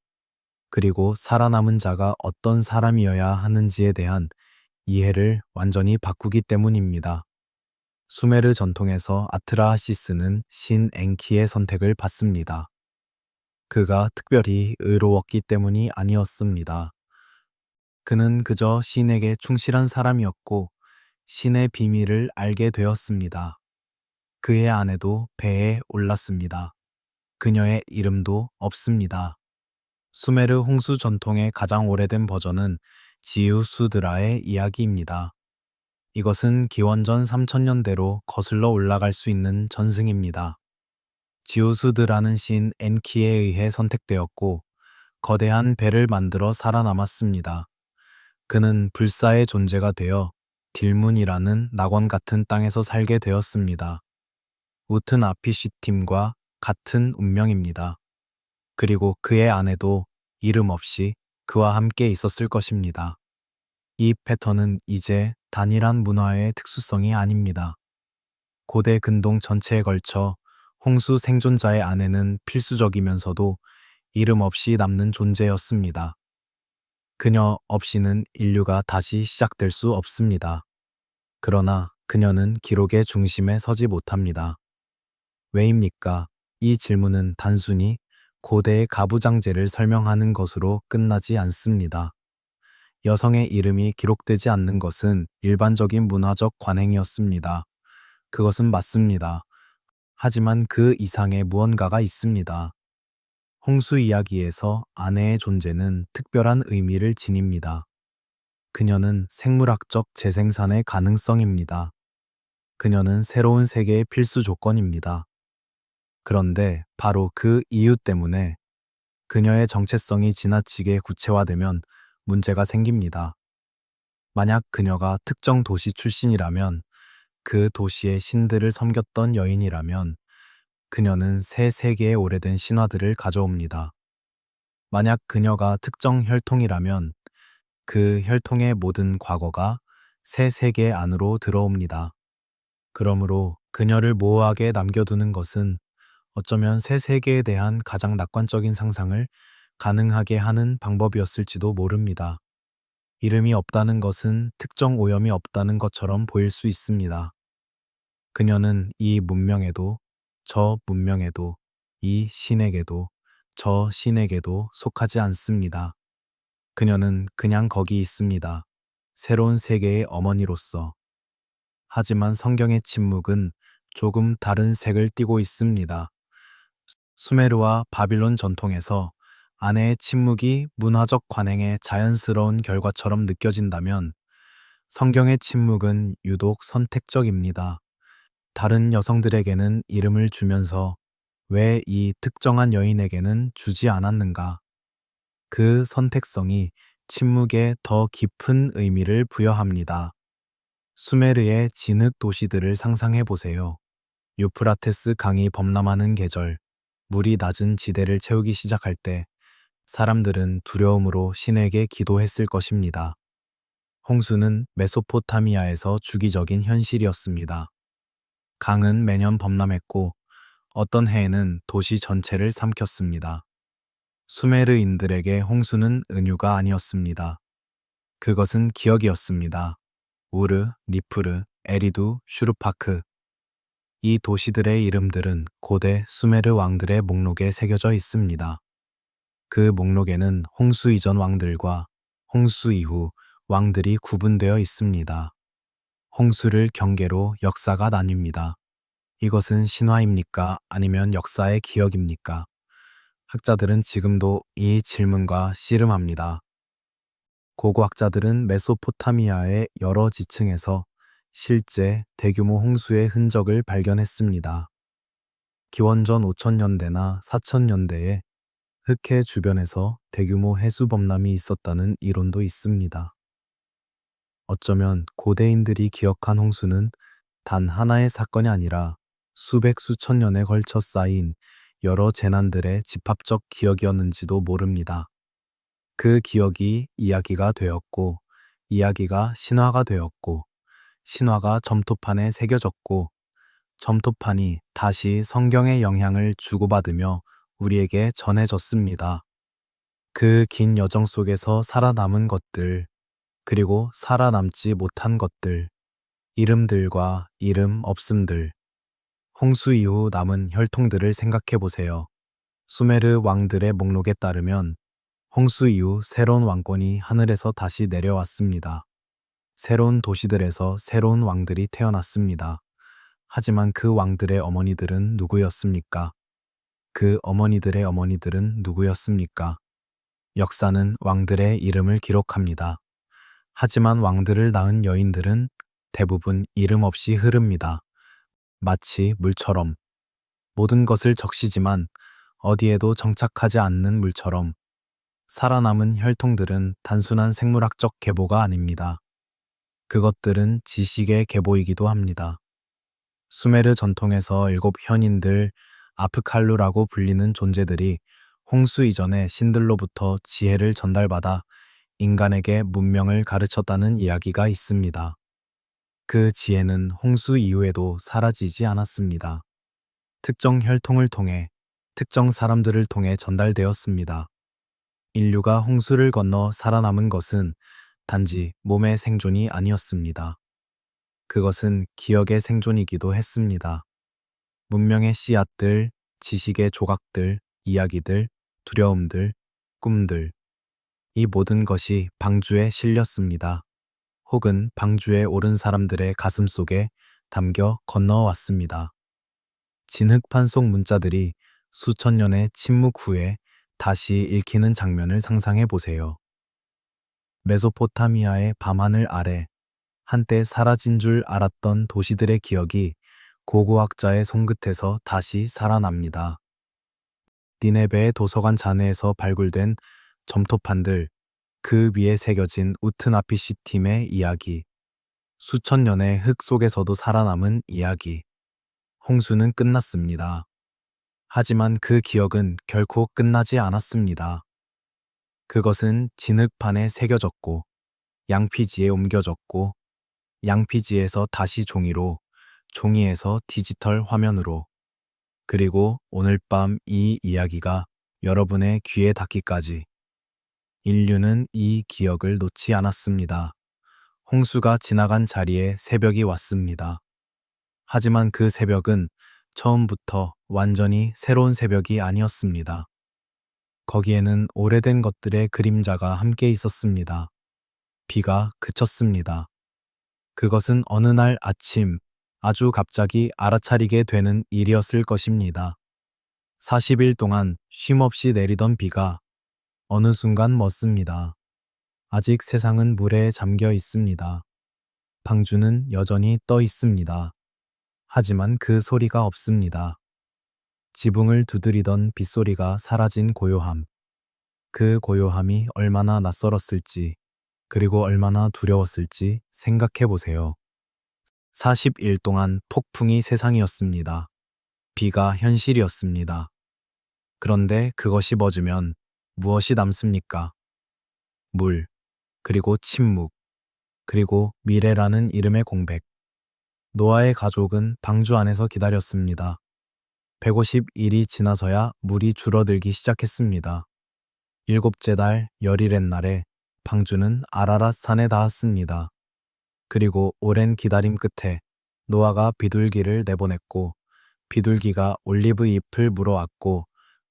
그리고 살아남은 자가 어떤 사람이어야 하는지에 대한 이해를 완전히 바꾸기 때문입니다. 수메르 전통에서 아트라하시스는 신 엔키의 선택을 받습니다. 그가 특별히 의로웠기 때문이 아니었습니다. 그는 그저 신에게 충실한 사람이었고 신의 비밀을 알게 되었습니다. 그의 아내도 배에 올랐습니다. 그녀의 이름도 없습니다. 수메르 홍수 전통의 가장 오래된 버전은 지우수드라의 이야기입니다. 이것은 기원전 3000년대로 거슬러 올라갈 수 있는 전승입니다. 지우수드라는 신 엔키에 의해 선택되었고 거대한 배를 만들어 살아남았습니다. 그는 불사의 존재가 되어 딜문이라는 낙원 같은 땅에서 살게 되었습니다. 우튼 아피쉬 팀과 같은 운명입니다. 그리고 그의 아내도 이름 없이 그와 함께 있었을 것입니다. 이 패턴은 이제 단일한 문화의 특수성이 아닙니다. 고대 근동 전체에 걸쳐 홍수 생존자의 아내는 필수적이면서도 이름 없이 남는 존재였습니다. 그녀 없이는 인류가 다시 시작될 수 없습니다. 그러나 그녀는 기록의 중심에 서지 못합니다. 왜입니까? 이 질문은 단순히 고대의 가부장제를 설명하는 것으로 끝나지 않습니다. 여성의 이름이 기록되지 않는 것은 일반적인 문화적 관행이었습니다. 그것은 맞습니다. 하지만 그 이상의 무언가가 있습니다. 홍수 이야기에서 아내의 존재는 특별한 의미를 지닙니다. 그녀는 생물학적 재생산의 가능성입니다. 그녀는 새로운 세계의 필수 조건입니다. 그런데 바로 그 이유 때문에 그녀의 정체성이 지나치게 구체화되면 문제가 생깁니다. 만약 그녀가 특정 도시 출신이라면, 그 도시의 신들을 섬겼던 여인이라면, 그녀는 새 세계의 오래된 신화들을 가져옵니다. 만약 그녀가 특정 혈통이라면, 그 혈통의 모든 과거가 새 세계 안으로 들어옵니다. 그러므로 그녀를 모호하게 남겨두는 것은 어쩌면 새 세계에 대한 가장 낙관적인 상상을 가능하게 하는 방법이었을지도 모릅니다. 이름이 없다는 것은 특정 오염이 없다는 것처럼 보일 수 있습니다. 그녀는 이 문명에도, 저 문명에도, 이 신에게도, 저 신에게도 속하지 않습니다. 그녀는 그냥 거기 있습니다. 새로운 세계의 어머니로서. 하지만 성경의 침묵은 조금 다른 색을 띠고 있습니다. 수메르와 바빌론 전통에서 아내의 침묵이 문화적 관행의 자연스러운 결과처럼 느껴진다면, 성경의 침묵은 유독 선택적입니다. 다른 여성들에게는 이름을 주면서 왜 이 특정한 여인에게는 주지 않았는가? 그 선택성이 침묵에 더 깊은 의미를 부여합니다. 수메르의 진흙 도시들을 상상해 보세요. 유프라테스 강이 범람하는 계절, 물이 낮은 지대를 채우기 시작할 때 사람들은 두려움으로 신에게 기도했을 것입니다. 홍수는 메소포타미아에서 주기적인 현실이었습니다. 강은 매년 범람했고 어떤 해에는 도시 전체를 삼켰습니다. 수메르인들에게 홍수는 은유가 아니었습니다. 그것은 기억이었습니다. 우르, 니프르, 에리두, 슈르파크. 이 도시들의 이름들은 고대 수메르 왕들의 목록에 새겨져 있습니다. 그 목록에는 홍수 이전 왕들과 홍수 이후 왕들이 구분되어 있습니다. 홍수를 경계로 역사가 나뉩니다. 이것은 신화입니까? 아니면 역사의 기억입니까? 학자들은 지금도 이 질문과 씨름합니다. 고고학자들은 메소포타미아의 여러 지층에서 실제 대규모 홍수의 흔적을 발견했습니다. 기원전 5000년대나 4000년대에 흑해 주변에서 대규모 해수 범람이 있었다는 이론도 있습니다. 어쩌면 고대인들이 기억한 홍수는 단 하나의 사건이 아니라 수백 수천 년에 걸쳐 쌓인 여러 재난들의 집합적 기억이었는지도 모릅니다. 그 기억이 이야기가 되었고, 이야기가 신화가 되었고, 신화가 점토판에 새겨졌고, 점토판이 다시 성경의 영향을 주고받으며 우리에게 전해졌습니다. 그 긴 여정 속에서 살아남은 것들, 그리고 살아남지 못한 것들, 이름들과 이름 없음들, 홍수 이후 남은 혈통들을 생각해 보세요. 수메르 왕들의 목록에 따르면 홍수 이후 새로운 왕권이 하늘에서 다시 내려왔습니다. 새로운 도시들에서 새로운 왕들이 태어났습니다. 하지만 그 왕들의 어머니들은 누구였습니까? 그 어머니들의 어머니들은 누구였습니까? 역사는 왕들의 이름을 기록합니다. 하지만 왕들을 낳은 여인들은 대부분 이름 없이 흐릅니다. 마치 물처럼. 모든 것을 적시지만 어디에도 정착하지 않는 물처럼. 살아남은 혈통들은 단순한 생물학적 계보가 아닙니다. 그것들은 지식의 계보이기도 합니다. 수메르 전통에서 일곱 현인들, 아프칼루라고 불리는 존재들이 홍수 이전에 신들로부터 지혜를 전달받아 인간에게 문명을 가르쳤다는 이야기가 있습니다. 그 지혜는 홍수 이후에도 사라지지 않았습니다. 특정 혈통을 통해, 특정 사람들을 통해 전달되었습니다. 인류가 홍수를 건너 살아남은 것은 단지 몸의 생존이 아니었습니다. 그것은 기억의 생존이기도 했습니다. 문명의 씨앗들, 지식의 조각들, 이야기들, 두려움들, 꿈들. 이 모든 것이 방주에 실렸습니다. 혹은 방주에 오른 사람들의 가슴 속에 담겨 건너왔습니다. 진흙판 속 문자들이 수천 년의 침묵 후에 다시 읽히는 장면을 상상해 보세요. 메소포타미아의 밤하늘 아래 한때 사라진 줄 알았던 도시들의 기억이 고고학자의 손끝에서 다시 살아납니다. 니네베의 도서관 잔해에서 발굴된 점토판들, 그 위에 새겨진 우트나피시 팀의 이야기, 수천 년의 흙 속에서도 살아남은 이야기. 홍수는 끝났습니다. 하지만 그 기억은 결코 끝나지 않았습니다. 그것은 진흙판에 새겨졌고, 양피지에 옮겨졌고, 양피지에서 다시 종이로, 종이에서 디지털 화면으로, 그리고 오늘 밤 이 이야기가 여러분의 귀에 닿기까지. 인류는 이 기억을 놓지 않았습니다. 홍수가 지나간 자리에 새벽이 왔습니다. 하지만 그 새벽은 처음부터 완전히 새로운 새벽이 아니었습니다. 거기에는 오래된 것들의 그림자가 함께 있었습니다. 비가 그쳤습니다. 그것은 어느 날 아침 아주 갑자기 알아차리게 되는 일이었을 것입니다. 40일 동안 쉼없이 내리던 비가 어느 순간 멎습니다. 아직 세상은 물에 잠겨 있습니다. 방주는 여전히 떠 있습니다. 하지만 그 소리가 없습니다. 지붕을 두드리던 빗소리가 사라진 고요함. 그 고요함이 얼마나 낯설었을지, 그리고 얼마나 두려웠을지 생각해 보세요. 40일 동안 폭풍이 세상이었습니다. 비가 현실이었습니다. 그런데 그것이 멎으면 무엇이 남습니까? 물, 그리고 침묵, 그리고 미래라는 이름의 공백. 노아의 가족은 방주 안에서 기다렸습니다. 150일이 지나서야 물이 줄어들기 시작했습니다. 일곱째 달 열일의 날에 방주는 아라랏 산에 닿았습니다. 그리고 오랜 기다림 끝에 노아가 비둘기를 내보냈고 비둘기가 올리브 잎을 물어왔고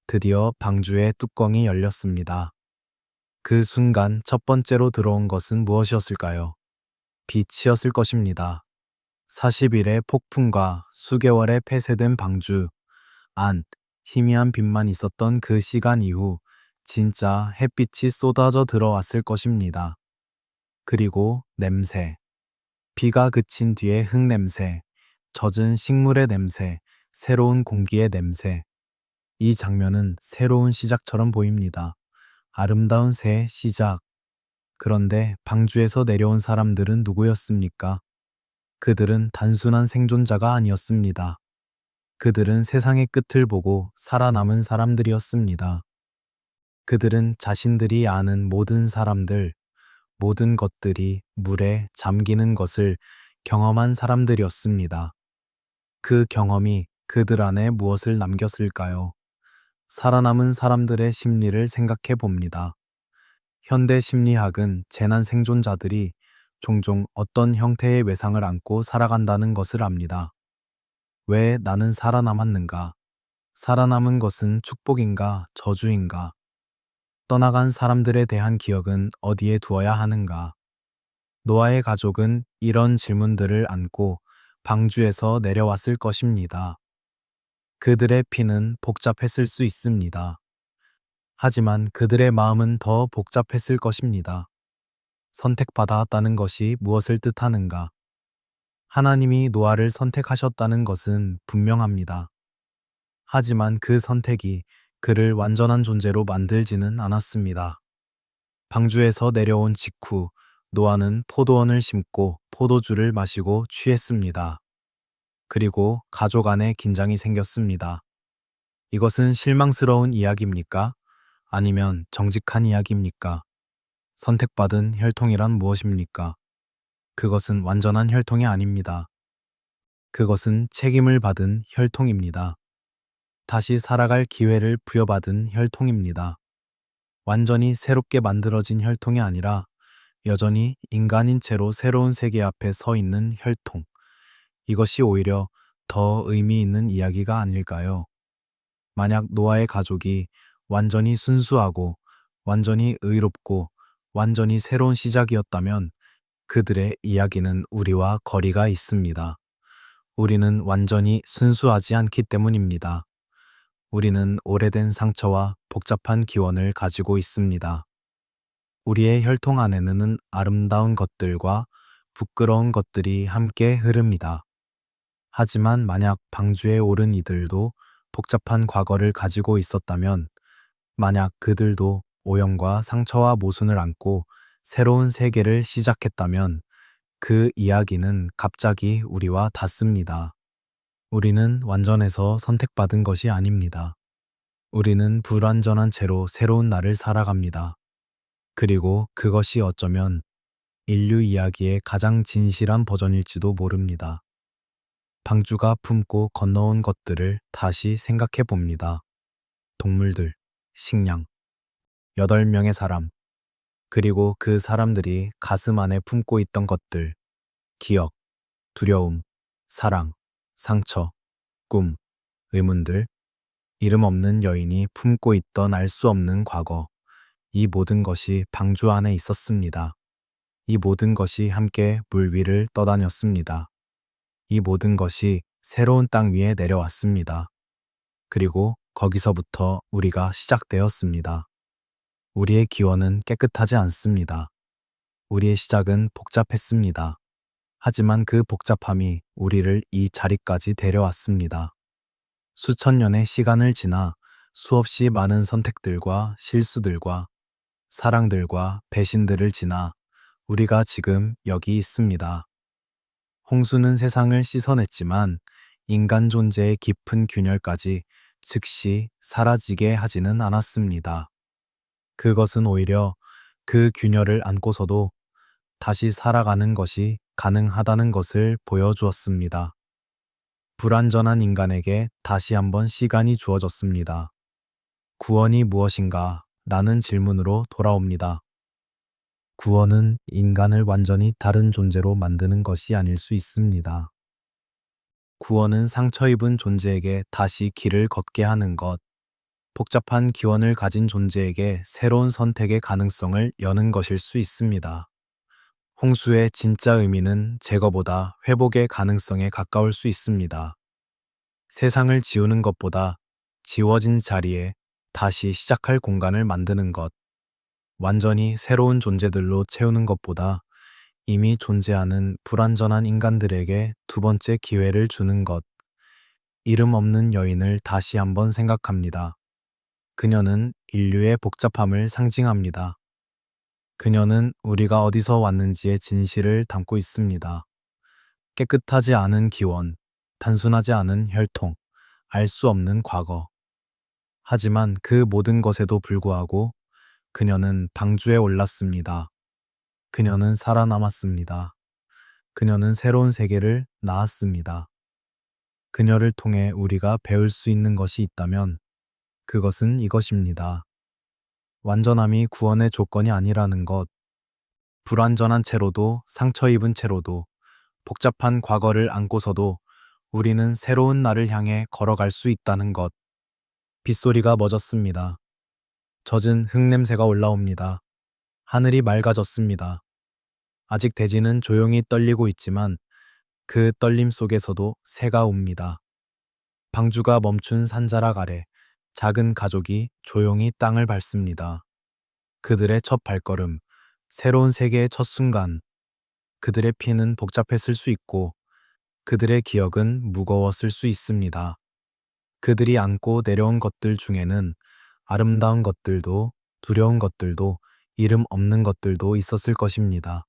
드디어 방주의 뚜껑이 열렸습니다. 그 순간 첫 번째로 들어온 것은 무엇이었을까요? 빛이었을 것입니다. 40일의 폭풍과 수개월의 폐쇄된 방주 안 희미한 빛만 있었던 그 시간 이후 진짜 햇빛이 쏟아져 들어왔을 것입니다. 그리고 냄새. 비가 그친 뒤에 흙 냄새, 젖은 식물의 냄새, 새로운 공기의 냄새. 이 장면은 새로운 시작처럼 보입니다. 아름다운 새 시작. 그런데 방주에서 내려온 사람들은 누구였습니까? 그들은 단순한 생존자가 아니었습니다. 그들은 세상의 끝을 보고 살아남은 사람들이었습니다. 그들은 자신들이 아는 모든 사람들, 모든 것들이 물에 잠기는 것을 경험한 사람들이었습니다. 그 경험이 그들 안에 무엇을 남겼을까요? 살아남은 사람들의 심리를 생각해 봅니다. 현대 심리학은 재난 생존자들이 종종 어떤 형태의 외상을 안고 살아간다는 것을 압니다. 왜 나는 살아남았는가? 살아남은 것은 축복인가, 저주인가? 떠나간 사람들에 대한 기억은 어디에 두어야 하는가? 노아의 가족은 이런 질문들을 안고 방주에서 내려왔을 것입니다. 그들의 피는 복잡했을 수 있습니다. 하지만 그들의 마음은 더 복잡했을 것입니다. 선택받았다는 것이 무엇을 뜻하는가? 하나님이 노아를 선택하셨다는 것은 분명합니다. 하지만 그 선택이 그를 완전한 존재로 만들지는 않았습니다. 방주에서 내려온 직후 노아는 포도원을 심고 포도주를 마시고 취했습니다. 그리고 가족 안에 긴장이 생겼습니다. 이것은 실망스러운 이야기입니까? 아니면 정직한 이야기입니까? 선택받은 혈통이란 무엇입니까? 그것은 완전한 혈통이 아닙니다. 그것은 책임을 받은 혈통입니다. 다시 살아갈 기회를 부여받은 혈통입니다. 완전히 새롭게 만들어진 혈통이 아니라 여전히 인간인 채로 새로운 세계 앞에 서 있는 혈통. 이것이 오히려 더 의미 있는 이야기가 아닐까요? 만약 노아의 가족이 완전히 순수하고 완전히 의롭고 완전히 새로운 시작이었다면 그들의 이야기는 우리와 거리가 있습니다. 우리는 완전히 순수하지 않기 때문입니다. 우리는 오래된 상처와 복잡한 기원을 가지고 있습니다. 우리의 혈통 안에는 아름다운 것들과 부끄러운 것들이 함께 흐릅니다. 하지만 만약 방주에 오른 이들도 복잡한 과거를 가지고 있었다면, 만약 그들도 오염과 상처와 모순을 안고 새로운 세계를 시작했다면 그 이야기는 갑자기 우리와 닿습니다. 우리는 완전해서 선택받은 것이 아닙니다. 우리는 불완전한 채로 새로운 날을 살아갑니다. 그리고 그것이 어쩌면 인류 이야기의 가장 진실한 버전일지도 모릅니다. 방주가 품고 건너온 것들을 다시 생각해 봅니다. 동물들, 식량, 8명의 사람, 그리고 그 사람들이 가슴 안에 품고 있던 것들, 기억, 두려움, 사랑, 상처, 꿈, 의문들, 이름 없는 여인이 품고 있던 알 수 없는 과거, 이 모든 것이 방주 안에 있었습니다. 이 모든 것이 함께 물 위를 떠다녔습니다. 이 모든 것이 새로운 땅 위에 내려왔습니다. 그리고 거기서부터 우리가 시작되었습니다. 우리의 기원은 깨끗하지 않습니다. 우리의 시작은 복잡했습니다. 하지만 그 복잡함이 우리를 이 자리까지 데려왔습니다. 수천 년의 시간을 지나 수없이 많은 선택들과 실수들과 사랑들과 배신들을 지나 우리가 지금 여기 있습니다. 홍수는 세상을 씻어냈지만 인간 존재의 깊은 균열까지 즉시 사라지게 하지는 않았습니다. 그것은 오히려 그 균열을 안고서도 다시 살아가는 것이 가능하다는 것을 보여주었습니다. 불완전한 인간에게 다시 한번 시간이 주어졌습니다. 구원이 무엇인가? 라는 질문으로 돌아옵니다. 구원은 인간을 완전히 다른 존재로 만드는 것이 아닐 수 있습니다. 구원은 상처 입은 존재에게 다시 길을 걷게 하는 것, 복잡한 기원을 가진 존재에게 새로운 선택의 가능성을 여는 것일 수 있습니다. 홍수의 진짜 의미는 제거보다 회복의 가능성에 가까울 수 있습니다. 세상을 지우는 것보다 지워진 자리에 다시 시작할 공간을 만드는 것, 완전히 새로운 존재들로 채우는 것보다 이미 존재하는 불완전한 인간들에게 두 번째 기회를 주는 것. 이름 없는 여인을 다시 한번 생각합니다. 그녀는 인류의 복잡함을 상징합니다. 그녀는 우리가 어디서 왔는지의 진실을 담고 있습니다. 깨끗하지 않은 기원, 단순하지 않은 혈통, 알 수 없는 과거. 하지만 그 모든 것에도 불구하고 그녀는 방주에 올랐습니다. 그녀는 살아남았습니다. 그녀는 새로운 세계를 낳았습니다. 그녀를 통해 우리가 배울 수 있는 것이 있다면 그것은 이것입니다. 완전함이 구원의 조건이 아니라는 것, 불완전한 채로도 상처 입은 채로도 복잡한 과거를 안고서도 우리는 새로운 날을 향해 걸어갈 수 있다는 것. 빗소리가 멎었습니다. 젖은 흙냄새가 올라옵니다. 하늘이 맑아졌습니다. 아직 대지는 조용히 떨리고 있지만 그 떨림 속에서도 새가 웁니다. 방주가 멈춘 산자락 아래 작은 가족이 조용히 땅을 밟습니다. 그들의 첫 발걸음, 새로운 세계의 첫 순간, 그들의 피는 복잡했을 수 있고 그들의 기억은 무거웠을 수 있습니다. 그들이 안고 내려온 것들 중에는 아름다운 것들도 두려운 것들도 이름 없는 것들도 있었을 것입니다.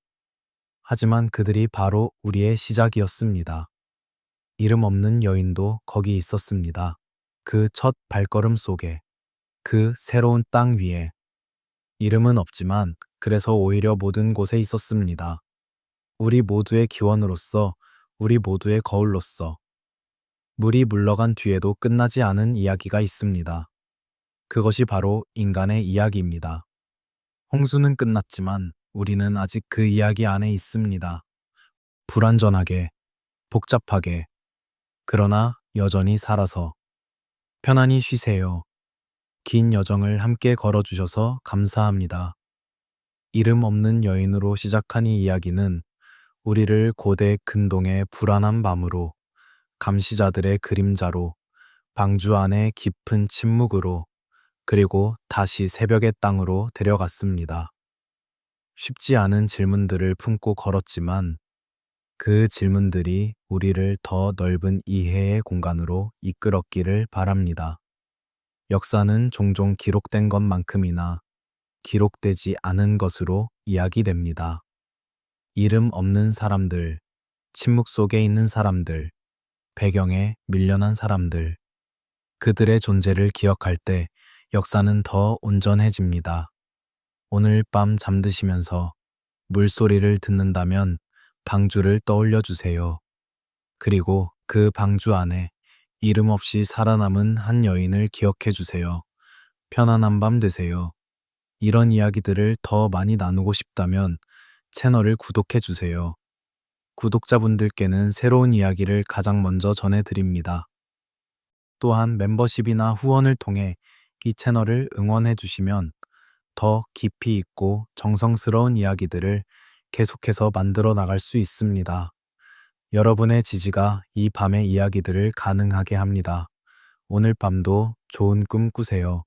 하지만 그들이 바로 우리의 시작이었습니다. 이름 없는 여인도 거기 있었습니다. 그 첫 발걸음 속에, 그 새로운 땅 위에. 이름은 없지만 그래서 오히려 모든 곳에 있었습니다. 우리 모두의 기원으로서, 우리 모두의 거울로서. 물이 물러간 뒤에도 끝나지 않은 이야기가 있습니다. 그것이 바로 인간의 이야기입니다. 홍수는 끝났지만 우리는 아직 그 이야기 안에 있습니다. 불완전하게, 복잡하게, 그러나 여전히 살아서. 편안히 쉬세요. 긴 여정을 함께 걸어주셔서 감사합니다. 이름 없는 여인으로 시작한 이 이야기는 우리를 고대 근동의 불안한 밤으로, 감시자들의 그림자로, 방주 안의 깊은 침묵으로, 그리고 다시 새벽의 땅으로 데려갔습니다. 쉽지 않은 질문들을 품고 걸었지만 그 질문들이 우리를 더 넓은 이해의 공간으로 이끌었기를 바랍니다. 역사는 종종 기록된 것만큼이나 기록되지 않은 것으로 이야기됩니다. 이름 없는 사람들, 침묵 속에 있는 사람들, 배경에 밀려난 사람들, 그들의 존재를 기억할 때 역사는 더 온전해집니다. 오늘 밤 잠드시면서 물소리를 듣는다면 방주를 떠올려 주세요. 그리고 그 방주 안에 이름 없이 살아남은 한 여인을 기억해 주세요. 편안한 밤 되세요. 이런 이야기들을 더 많이 나누고 싶다면 채널을 구독해 주세요. 구독자분들께는 새로운 이야기를 가장 먼저 전해드립니다. 또한 멤버십이나 후원을 통해 이 채널을 응원해 주시면 더 깊이 있고 정성스러운 이야기들을 계속해서 만들어 나갈 수 있습니다. 여러분의 지지가 이 밤의 이야기들을 가능하게 합니다. 오늘 밤도 좋은 꿈 꾸세요.